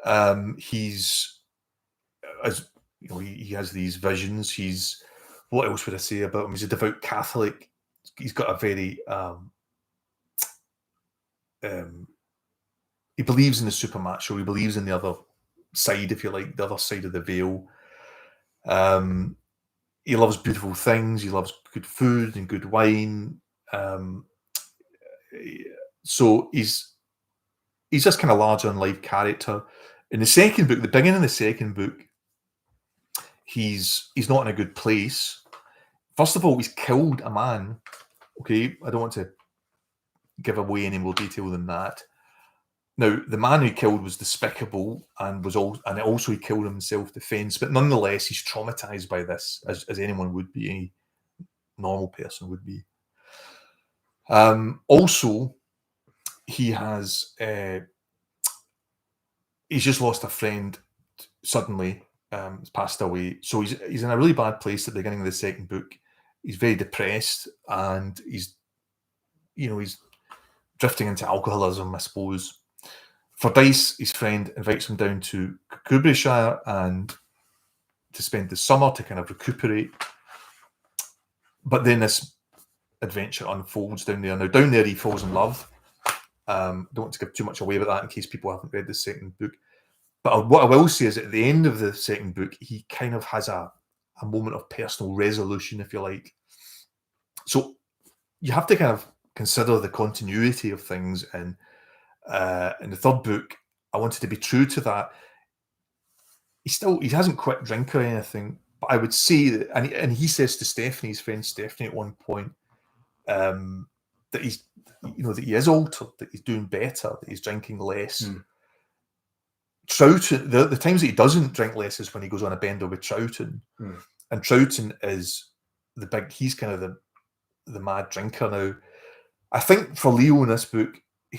him. He's, as he has these visions. What else would I say about him? He's a devout Catholic. He's got a very, he believes in the supernatural. He believes in the other side, if you like, the other side of the veil. He loves beautiful things. He loves good food and good wine. So he's this kind of larger than life character. In the second book, the beginning of the second book, he's not in a good place. First of all, he's killed a man. Okay, I don't want to give away any more detail than that. Now, the man who killed was despicable and also he killed him in self-defense. But nonetheless, he's traumatized by this, as anyone would be, any normal person would be. Also, he has he's just lost a friend suddenly. has passed away. So he's in a really bad place at the beginning of the second book. He's very depressed, and he's drifting into alcoholism, I suppose. Fordyce, his friend, invites him down to Kubrishire and to spend the summer to kind of recuperate. But then this adventure unfolds down there. Now, down there, he falls in love. Don't want to give too much away about that in case people haven't read the second book. But what I will say is at the end of the second book, he kind of has a moment of personal resolution, if you like. So you have to kind of consider the continuity of things. And in the third book, I wanted to be true to that. He hasn't quit drink or anything, but I would say that, and he says to Stephanie, his friend Stephanie, at one point, that he's, that he is altered, that he's doing better, that he's drinking less. Troughton, the times that he doesn't drink less is when he goes on a bender with Troughton, and Troughton is he's kind of the mad drinker now. I think for Leo in this book, I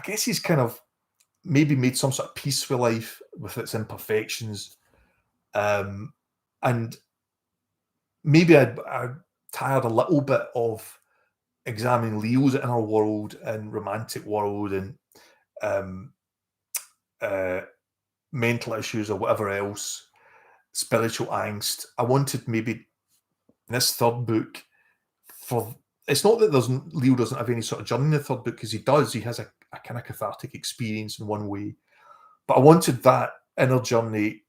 guess he's kind of maybe made some sort of peace with life, with its imperfections, and maybe I tired a little bit of examining Leo's inner world and romantic world and mental issues or whatever else, spiritual angst. I wanted maybe in this third book, it's not that Leo doesn't have any sort of journey in the third book, because he does. He has a kind of cathartic experience in one way, but I wanted that inner journey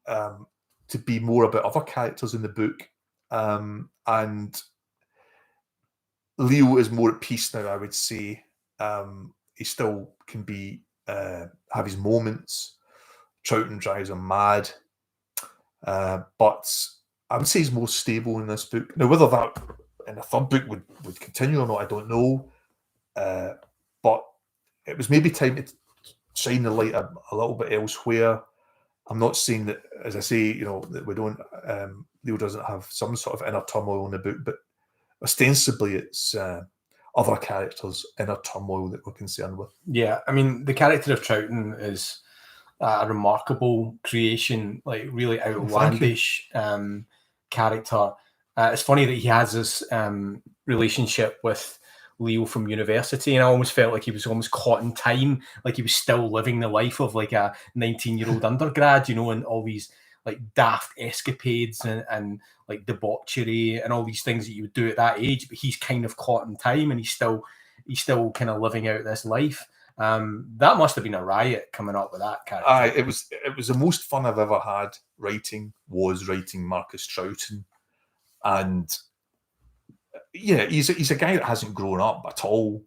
to be more about other characters in the book, and Leo is more at peace now, I would say. He still can be have his moments. Troughton drives him mad, but I would say he's more stable in this book. Now, whether that in the third book would continue or not, I don't know. But it was maybe time to shine the light a little bit elsewhere. I'm not saying that, as I say, that we don't. Leo doesn't have some sort of inner turmoil in the book, but ostensibly it's other characters' inner turmoil that we're concerned with. Yeah, I mean, the character of Troughton is a remarkable creation, like really outlandish character. It's funny that he has this relationship with Leo from university, and I almost felt like he was almost caught in time, like he was still living the life of like a 19-year-old undergrad, and all these like daft escapades and like debauchery and all these things that you would do at that age, but he's kind of caught in time, and he's still kind of living out this life. That must have been a riot coming up with that character. It was the most fun I've ever had writing Marcus Troughton. And yeah, he's a guy that hasn't grown up at all.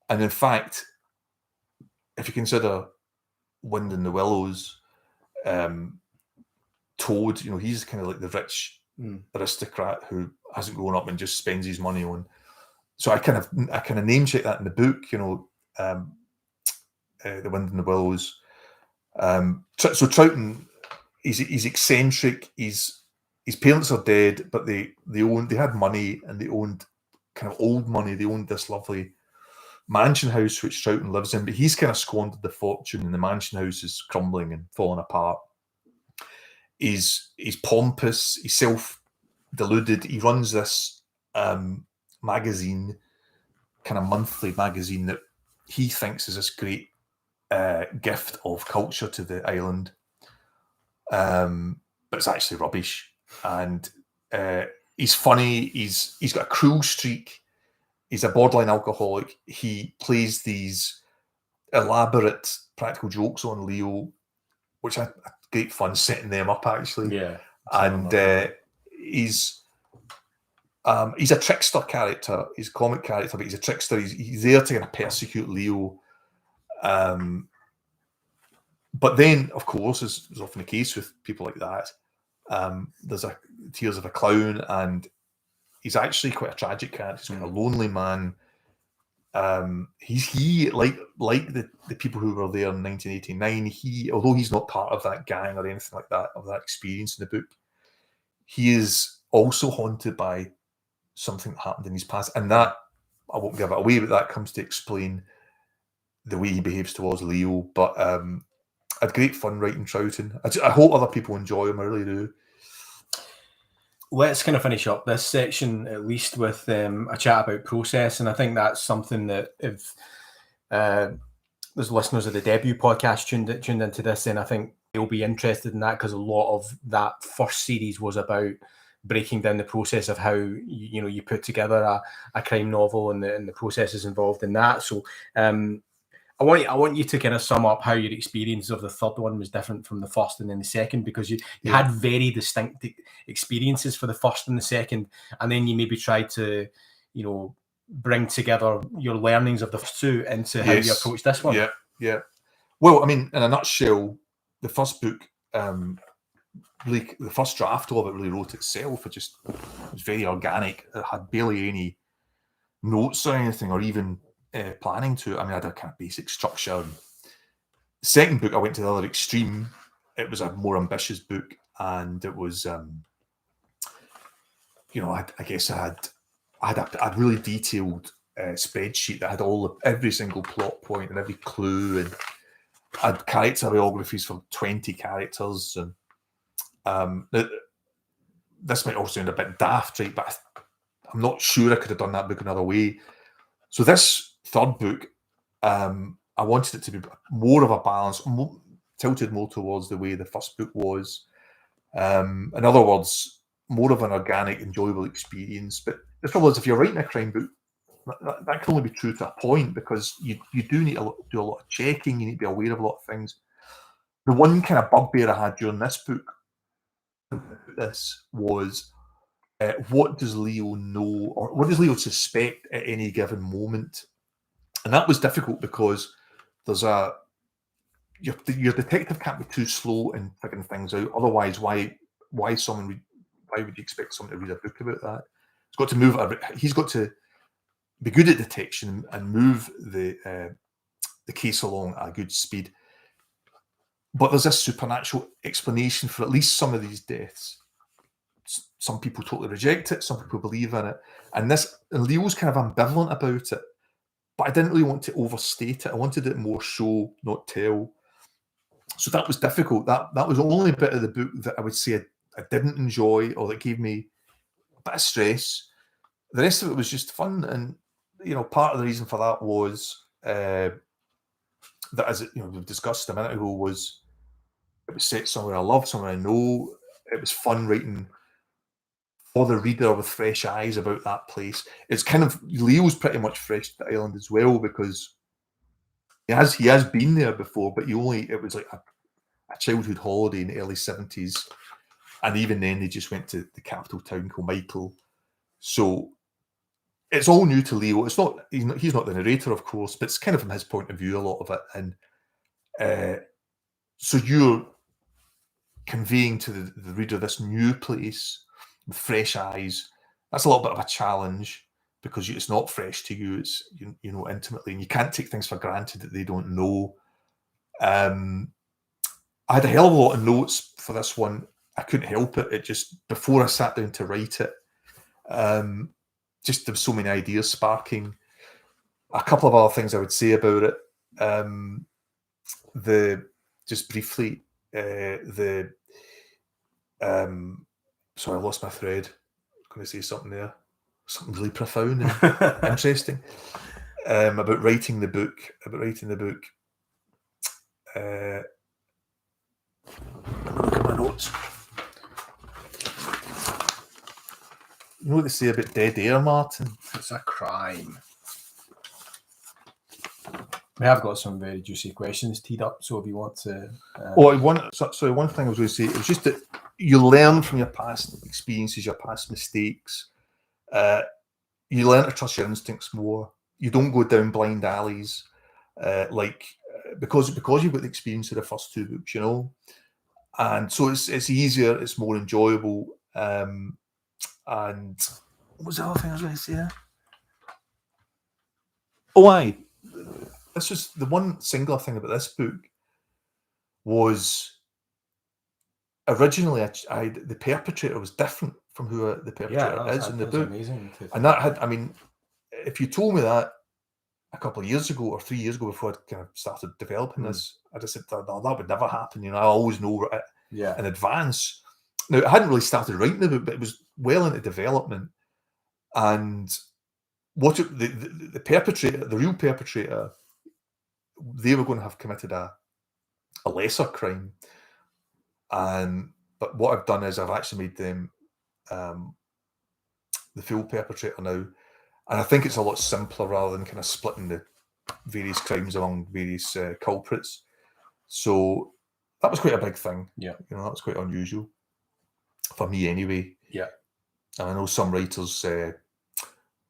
And in fact, if you consider Wind in the Willows, Toad, he's kind of like the rich aristocrat who hasn't grown up and just spends his money on. So I kind of name check that in the book, The Wind in the Willows. So Troughton, he's eccentric. His parents are dead, but they had money, and they owned kind of old money. They owned this lovely mansion house which Troughton lives in, but he's kind of squandered the fortune, and the mansion house is crumbling and falling apart. He's pompous, he's self-deluded. He runs this magazine, kind of monthly magazine, that he thinks is this great gift of culture to the island, but it's actually rubbish. And he's funny. He's got a cruel streak. He's a borderline alcoholic. He plays these elaborate practical jokes on Leo, which I great fun setting them up, actually. Yeah, and he's a trickster character. He's a comic character, but he's a trickster. He's there to kind of persecute Leo. But then, of course, as is often the case with people like that, there's a Tears of a Clown, and he's actually quite a tragic character. He's quite a lonely man. He like the people who were there in 1989. Although he's not part of that gang or anything like that, of that experience in the book, he is also haunted by something that happened in his past, and that I won't give it away, but that comes to explain the way he behaves towards Leo. But had great fun writing Troughton. I hope other people enjoy them. I really do. Let's kind of finish up this section at least with a chat about process, and I think that's something that if there's listeners of the debut podcast tuned into this, then I think they'll be interested in that, because a lot of that first series was about breaking down the process of how you put together a crime novel and the processes involved in that. So I want you to kind of sum up how your experience of the third one was different from the first and then the second, because you had very distinct experiences for the first and the second, and then you maybe tried to bring together your learnings of the first two into how you approach this one. Yeah. Well, I mean, in a nutshell, the first book, the first draft of it really wrote itself. It was very organic. It had barely any notes or anything, or even planning to it. I mean, I had a kind of basic structure. The second book, I went to the other extreme. It was a more ambitious book, and it was, I guess I had a really detailed spreadsheet that had every single plot point and every clue, and I had character biographies for 20 characters. And this might all sound a bit daft, right? But I'm not sure I could have done that book another way. So this third book, I wanted it to be more of a balance, tilted more towards the way the first book was. In other words, more of an organic, enjoyable experience. But the trouble is, if you're writing a crime book, that can only be true to a point, because you do need to do a lot of checking. You need to be aware of a lot of things. The one kind of bugbear I had during this book, was what does Leo know, or what does Leo suspect at any given moment? And that was difficult, because there's your detective can't be too slow in figuring things out. Otherwise, why would you expect someone to read a book about that? He's got to be good at detection and move the case along at a good speed. But there's this supernatural explanation for at least some of these deaths. Some people totally reject it. Some people believe in it. And Leo's kind of ambivalent about it. But I didn't really want to overstate it. I wanted it more show, not tell. So that was difficult. That was the only bit of the book that I would say I didn't enjoy, or that gave me a bit of stress. The rest of it was just fun. And, part of the reason for that was that, as we've discussed a minute ago, was it was set somewhere I love, somewhere I know. It was fun writing for the reader with fresh eyes about that place. It's kind of, Leo's pretty much fresh to the island as well, because he has been there before, but it was like a childhood holiday in the early 70s, and even then they just went to the capital town called Michael. So it's all new to Leo. He's not the narrator, of course, but it's kind of from his point of view, a lot of it. And so you're conveying to the reader this new place with fresh eyes. That's a little bit of a challenge, because it's not fresh to you. It's intimately, and you can't take things for granted that they don't know. I had a hell of a lot of notes for this one. I couldn't help it. It just, before I sat down to write it, just there were so many ideas sparking. A couple of other things I would say about it. Just briefly, sorry, I lost my thread. I was going to say something there. Something really profound and interesting about writing the book. Look at my notes. You know what they say about dead air, Martin? It's a crime. We have got some very juicy questions teed up, so if you want to... one thing I was going to say, it was just that you learn from your past experiences, your past mistakes. You learn to trust your instincts more. You don't go down blind alleys, because you've got the experience of the first two books, and so it's easier, it's more enjoyable. And what was the other thing I was going to say there? This was the one singular thing about this book was originally the perpetrator was different from who the perpetrator is in the book. Amazing. And that had, if you told me that, a couple of years ago or 3 years ago, before I kind of started developing this, I just said, no, that would never happen. I always know in advance. Now, I hadn't really started writing the book, but it was well into development. And the perpetrator, the real perpetrator, they were going to have committed a lesser crime. But what I've done is I've actually made them the full perpetrator now. And I think it's a lot simpler rather than kind of splitting the various crimes among various culprits. So that was quite a big thing. Yeah. That was quite unusual for me anyway. Yeah. And I know some writers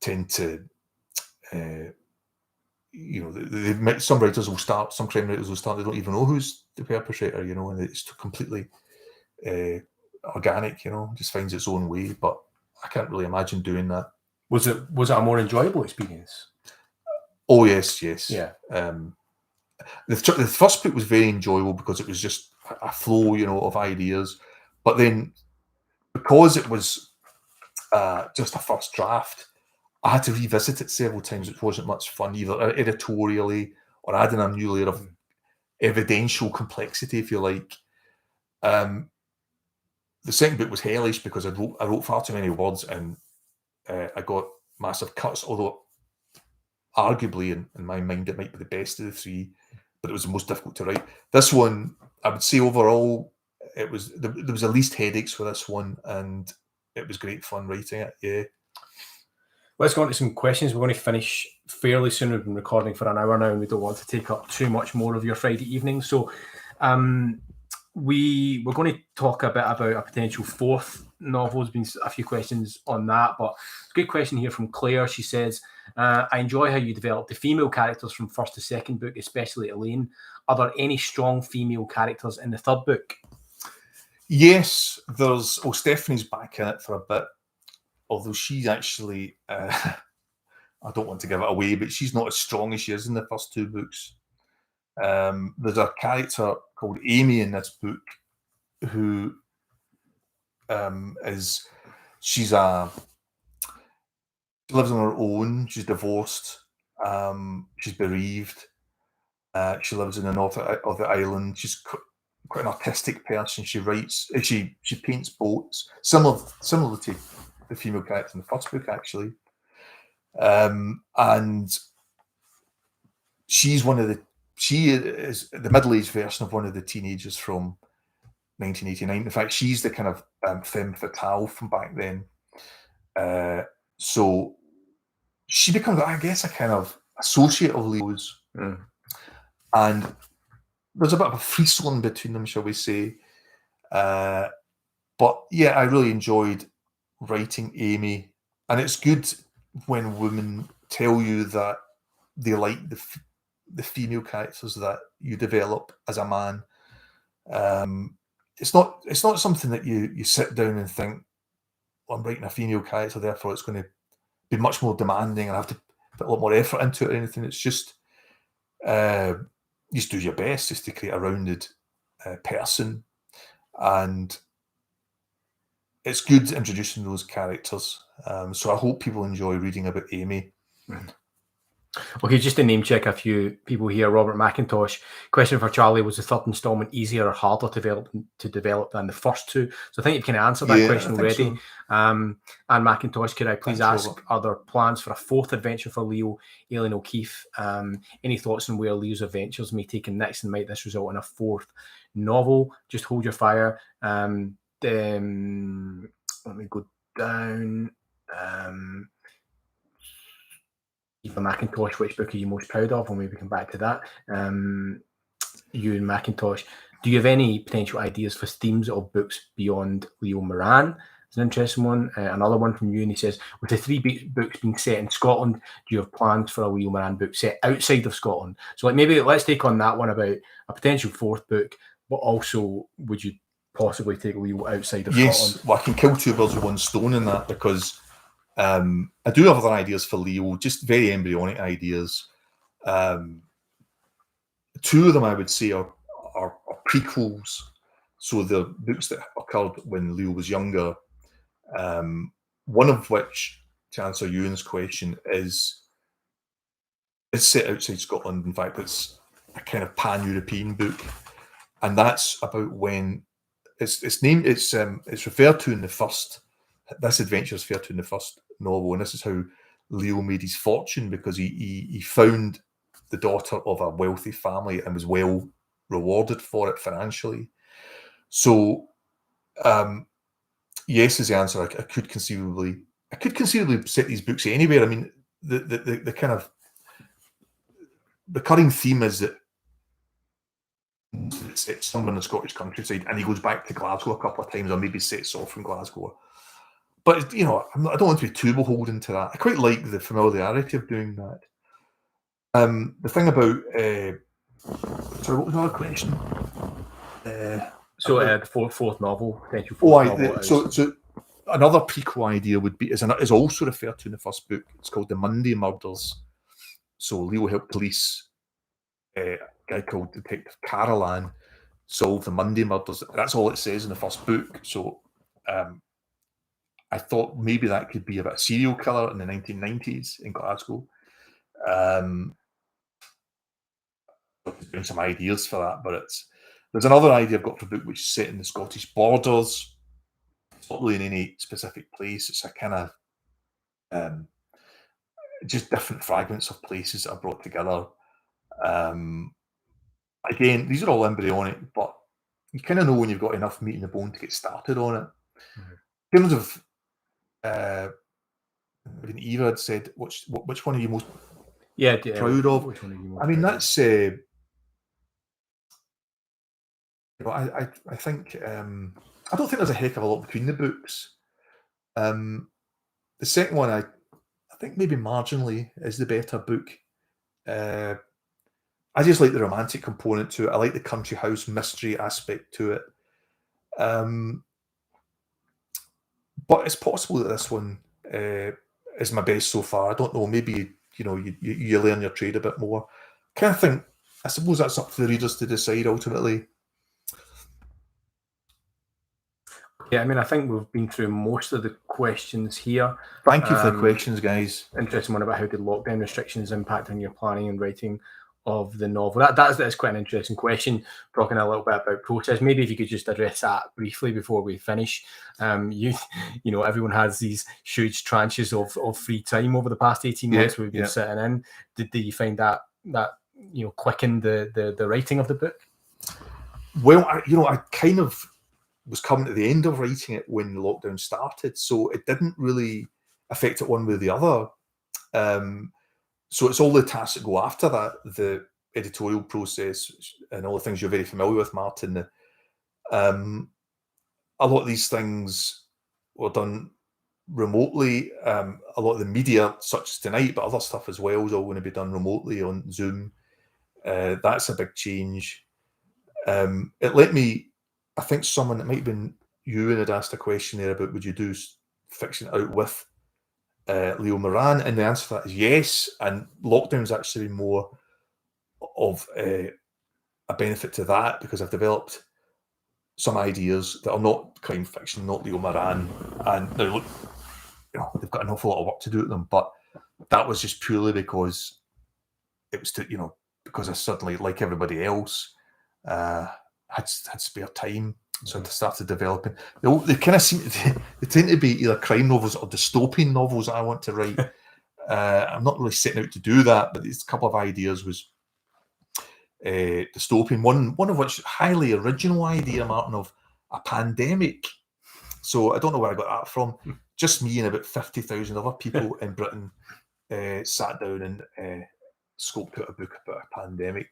tend to, some writers will start, some crime writers will start, they don't even know who's the perpetrator, and it's completely organic, just finds its own way. But I can't really imagine doing that. Was it a more enjoyable experience? Oh, yes. Yeah. The first book was very enjoyable because it was just a flow, of ideas. But then, because it was just a first draft, I had to revisit it several times, which wasn't much fun, either editorially or adding a new layer of evidential complexity, if you like. The second book was hellish because I wrote far too many words, and I got massive cuts, although arguably in my mind it might be the best of the three, but it was the most difficult to write. This one, I would say overall, there was the least headaches for this one, and it was great fun writing it. Yeah. Let's go on to some questions. We're going to finish fairly soon. We've been recording for an hour now, and we don't want to take up too much more of your Friday evening. So we're going to talk a bit about a potential fourth novel. There's been a few questions on that, but it's a good question here from Claire. She says, I enjoy how you develop the female characters from first to second book, especially Elaine. Are there any strong female characters in the third book? Yes, there's. Stephanie back in it for a bit, although she's actually, I don't want to give it away, but she's not as strong as she is in the first two books. There's a character called Amy in this book who she lives on her own. She's divorced. She's bereaved. She lives in the north of the island. She's quite an artistic person. She writes. She paints boats, similar to the female character in the first book, actually. And she is the middle-aged version of one of the teenagers from 1989. In fact, she's the kind of femme fatale from back then. So she becomes, I guess, a kind of associate of Leo's. And there's a bit of a frisson between them, shall we say. But yeah, I really enjoyed writing Amy. And it's good when women tell you that they like the female characters that you develop as a man. It's not something that you sit down and think, well, I'm writing a female character, therefore it's going to be much more demanding and I have to put a lot more effort into it or anything. It's just you just do your best just to create a rounded person, and it's good introducing those characters. So I hope people enjoy reading about Amy. Okay, just to name check a few people here. Robert McIntosh, question for Charlie: was the third installment easier or harder to develop than the first two? So I think you've kind of answered that question already. So. And McIntosh, could I please ask, Robert, are there plans for a fourth adventure for Leo, Aileen O'Keefe? Any thoughts on where Leo's adventures may take him next, and might this result in a fourth novel? Just hold your fire. Let me go down. Eva McIntosh, which book are you most proud of? Or maybe come back to that. You and McIntosh, do you have any potential ideas for themes of books beyond Leo Moran? It's an interesting one. Another one from you, and he says, with the three books being set in Scotland, do you have plans for a Leo Moran book set outside of Scotland? So maybe let's take on that one about a potential fourth book, but also would you possibly take Leo outside of Scotland? Well, I can kill two birds with one stone in that, because I do have other ideas for Leo, just very embryonic ideas. Two of them I would say are prequels, so the books that occurred when Leo was younger. One of which, to answer Ewan's question, is It's set outside Scotland. In fact, it's a kind of pan-European book, and that's about when it's named. It's referred to in the first. This adventure is referred to in the first novel, and this is how Leo made his fortune, because he found the daughter of a wealthy family and was well rewarded for it financially. So, yes is the answer. I could conceivably set these books anywhere. I mean, the kind of recurring theme is that it's somewhere in the Scottish countryside, and he goes back to Glasgow a couple of times, or maybe sets off from Glasgow. But I don't want to be too beholden to that. I quite like the familiarity of doing that. The thing about sorry, what was our question? The fourth novel, potential fourth novel. So another prequel idea would be is also referred to in the first book. It's called The Monday Murders. So Leo helped police, a guy called Detective Carolan, solve the Monday Murders. That's all it says in the first book. So I thought maybe that could be about a serial killer in the 1990s in Glasgow. Doing some ideas for that, but there's another idea I've got for a book which is set in the Scottish borders. It's not really in any specific place. It's a kind of just different fragments of places that are brought together. Again, these are all embryonic, but you kind of know when you've got enough meat in the bone to get started on it. In terms of even Eva had said, which one are you most proud of? Which one are you most I mean, proud of? that's I think I don't think there's a heck of a lot between the books. The second one, I think maybe marginally is the better book. I just like the romantic component to it. I like the country house mystery aspect to it. But it's possible that this one is my best so far. I don't know. Maybe you learn your trade a bit more. Kind of think. I suppose that's up to the readers to decide ultimately. Yeah, I mean, I think we've been through most of the questions here. Thank you for the questions, guys. Interesting one about how did lockdown restrictions impact on your planning and writing of the novel. That's quite an interesting question. Talking a little bit about process. Maybe if you could just address that briefly before we finish. Everyone has these huge tranches of free time over the past 18 months we've been sitting in. Did you find that quickened the writing of the book? Well, I kind of was coming to the end of writing it when the lockdown started, so it didn't really affect it one way or the other. So it's all the tasks that go after that, the editorial process and all the things you're very familiar with, Martin. A lot of these things were done remotely. A lot of the media, such as tonight, but other stuff as well, is all going to be done remotely on Zoom. That's a big change. It let me, I think someone, it might have been you, and had asked a question there about would you do fiction out with Leo Moran, and the answer to that is yes. And lockdown's actually more of a benefit to that, because I've developed some ideas that are not crime fiction, not Leo Moran, and they've got an awful lot of work to do with them. But that was just purely because it was because I suddenly, like everybody else, had spare time. So I started developing. They kind of they tend to be either crime novels or dystopian novels that I want to write. I'm not really setting out to do that, but there's a couple of ideas was dystopian. One of which highly original idea, Martin, of a pandemic. So I don't know where I got that from. Just me and about 50,000 other people in Britain sat down and scoped out a book about a pandemic.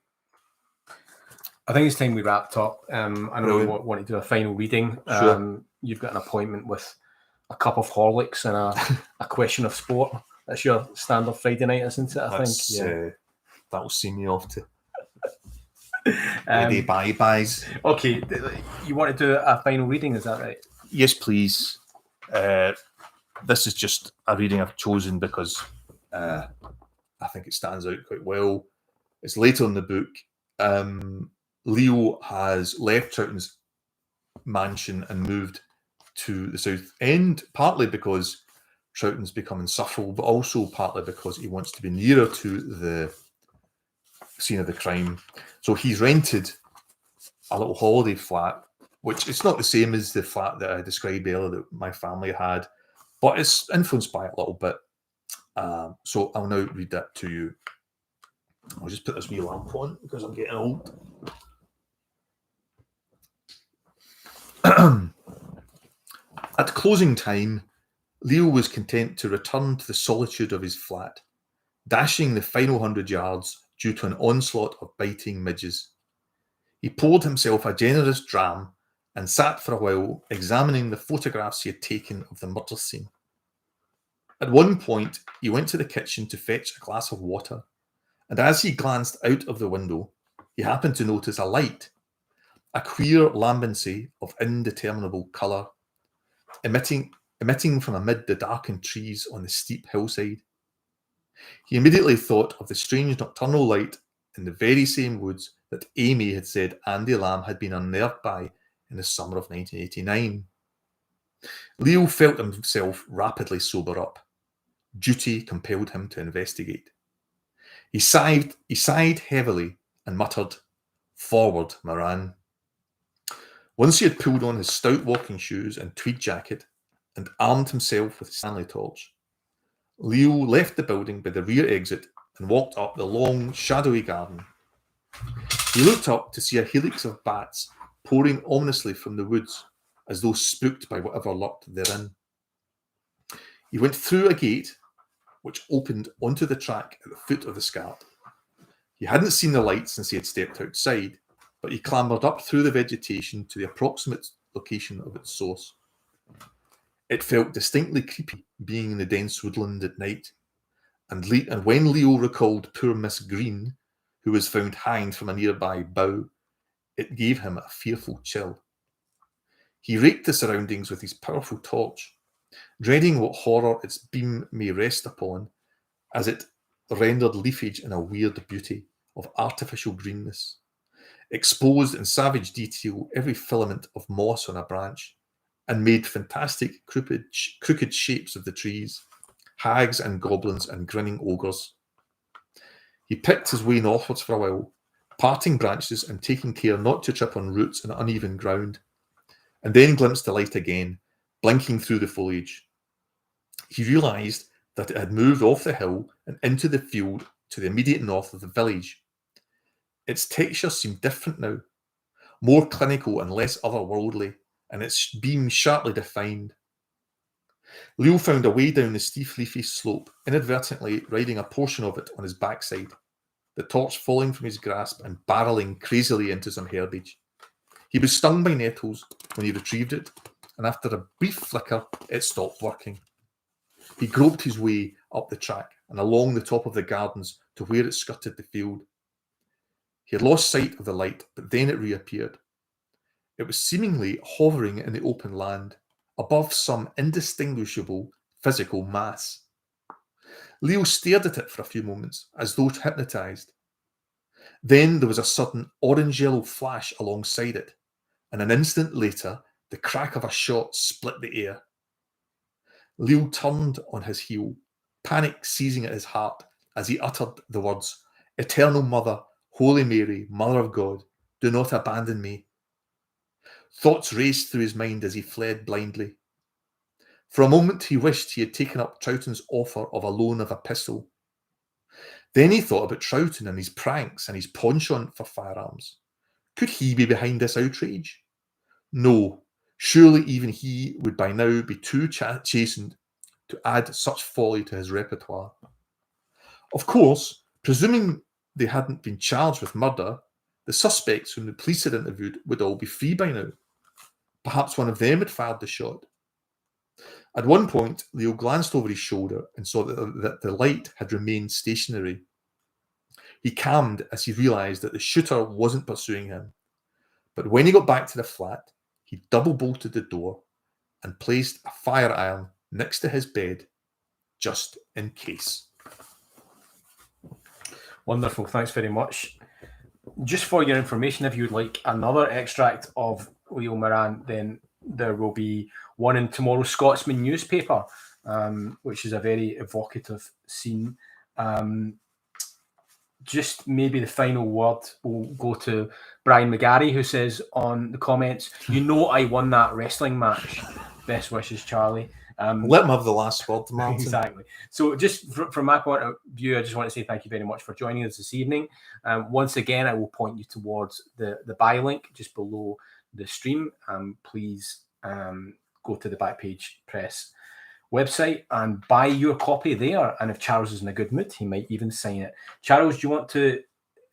I think it's time we wrapped up. I know you want to do a final reading. Sure. You've got an appointment with a cup of Horlicks and a question of sport. That's your standard Friday night, isn't it? I think. That'll see me off to ready bye-byes. Okay, you want to do a final reading, is that right? Yes, please. This is just a reading I've chosen because I think it stands out quite well. It's later in the book. Leo has left Troughton's mansion and moved to the South End, partly because Troughton's become insufferable, but also partly because he wants to be nearer to the scene of the crime. So he's rented a little holiday flat, which it's not the same as the flat that I described earlier that my family had, but it's influenced by it a little bit. So I'll now read that to you. I'll just put this wee lamp on because I'm getting old. At closing time, Leo was content to return to the solitude of his flat, dashing the final 100 yards due to an onslaught of biting midges. He poured himself a generous dram and sat for a while examining the photographs he had taken of the murder scene. At one point, he went to the kitchen to fetch a glass of water, and as he glanced out of the window, he happened to notice a light, a queer lambency of indeterminable colour, emitting from amid the darkened trees on the steep hillside. He immediately thought of the strange nocturnal light in the very same woods that Amy had said Andy Lamb had been unnerved by in the summer of 1989. Leo felt himself rapidly sober up. Duty compelled him to investigate. He sighed heavily and muttered, "Forward, Moran." Once he had pulled on his stout walking shoes and tweed jacket and armed himself with a Stanley torch, Leo left the building by the rear exit and walked up the long, shadowy garden. He looked up to see a helix of bats pouring ominously from the woods, as though spooked by whatever lurked therein. He went through a gate which opened onto the track at the foot of the scarp. He hadn't seen the light since he had stepped outside, but he clambered up through the vegetation to the approximate location of its source. It felt distinctly creepy being in the dense woodland at night, and when Leo recalled poor Miss Green, who was found hanged from a nearby bough, it gave him a fearful chill. He raked the surroundings with his powerful torch, dreading what horror its beam may rest upon, as it rendered leafage in a weird beauty of artificial greenness, exposed in savage detail every filament of moss on a branch, and made fantastic crooked shapes of the trees, hags and goblins and grinning ogres. He picked his way northwards for a while, parting branches and taking care not to trip on roots and uneven ground, and then glimpsed the light again, blinking through the foliage. He realised that it had moved off the hill and into the field to the immediate north of the village. Its texture seemed different now, more clinical and less otherworldly, and its beam sharply defined. Leo found a way down the steep leafy slope, inadvertently riding a portion of it on his backside, the torch falling from his grasp and barrelling crazily into some herbage. He was stung by nettles when he retrieved it, and after a brief flicker, it stopped working. He groped his way up the track and along the top of the gardens to where it skirted the field. He had lost sight of the light, but then it reappeared. It was seemingly hovering in the open land, above some indistinguishable physical mass. Leo stared at it for a few moments, as though hypnotised. Then there was a sudden orange-yellow flash alongside it, and an instant later, the crack of a shot split the air. Leo turned on his heel, panic seizing at his heart as he uttered the words, "Eternal Mother, Holy Mary, Mother of God, do not abandon me." Thoughts raced through his mind as he fled blindly. For a moment he wished he had taken up Troughton's offer of a loan of a pistol. Then he thought about Troughton and his pranks and his penchant for firearms. Could he be behind this outrage? No, surely even he would by now be too chastened to add such folly to his repertoire. Of course, presuming they hadn't been charged with murder, the suspects whom the police had interviewed would all be free by now. Perhaps one of them had fired the shot. At one point, Leo glanced over his shoulder and saw that the light had remained stationary. He calmed as he realised that the shooter wasn't pursuing him. But when he got back to the flat, he double-bolted the door and placed a fire iron next to his bed, just in case. Wonderful, thanks very much. Just for your information, if you'd like another extract of Leo Moran, then there will be one in tomorrow's Scotsman newspaper, which is a very evocative scene. just maybe the final word will go to Brian McGarry, who says on the comments, I won that wrestling match. Best wishes, Charlie. Let him have the last word, Martin. Exactly. So just from my point of view, I just want to say thank you very much for joining us this evening. Once again, I will point you towards the buy link just below the stream. Please go to the Backpage Press website and buy your copy there. And if Charles is in a good mood, he might even sign it. Charles, do you want to...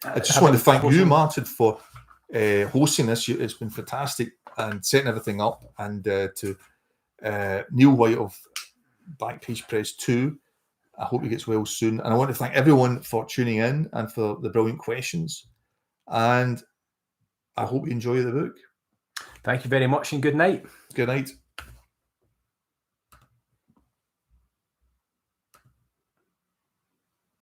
I just want to thank you, Martin, for hosting this. It's been fantastic and setting everything up. And to Neil White of Backpage Press 2, I hope he gets well soon. And I want to thank everyone for tuning in and for the brilliant questions. And I hope you enjoy the book. Thank you very much and good night. Good night.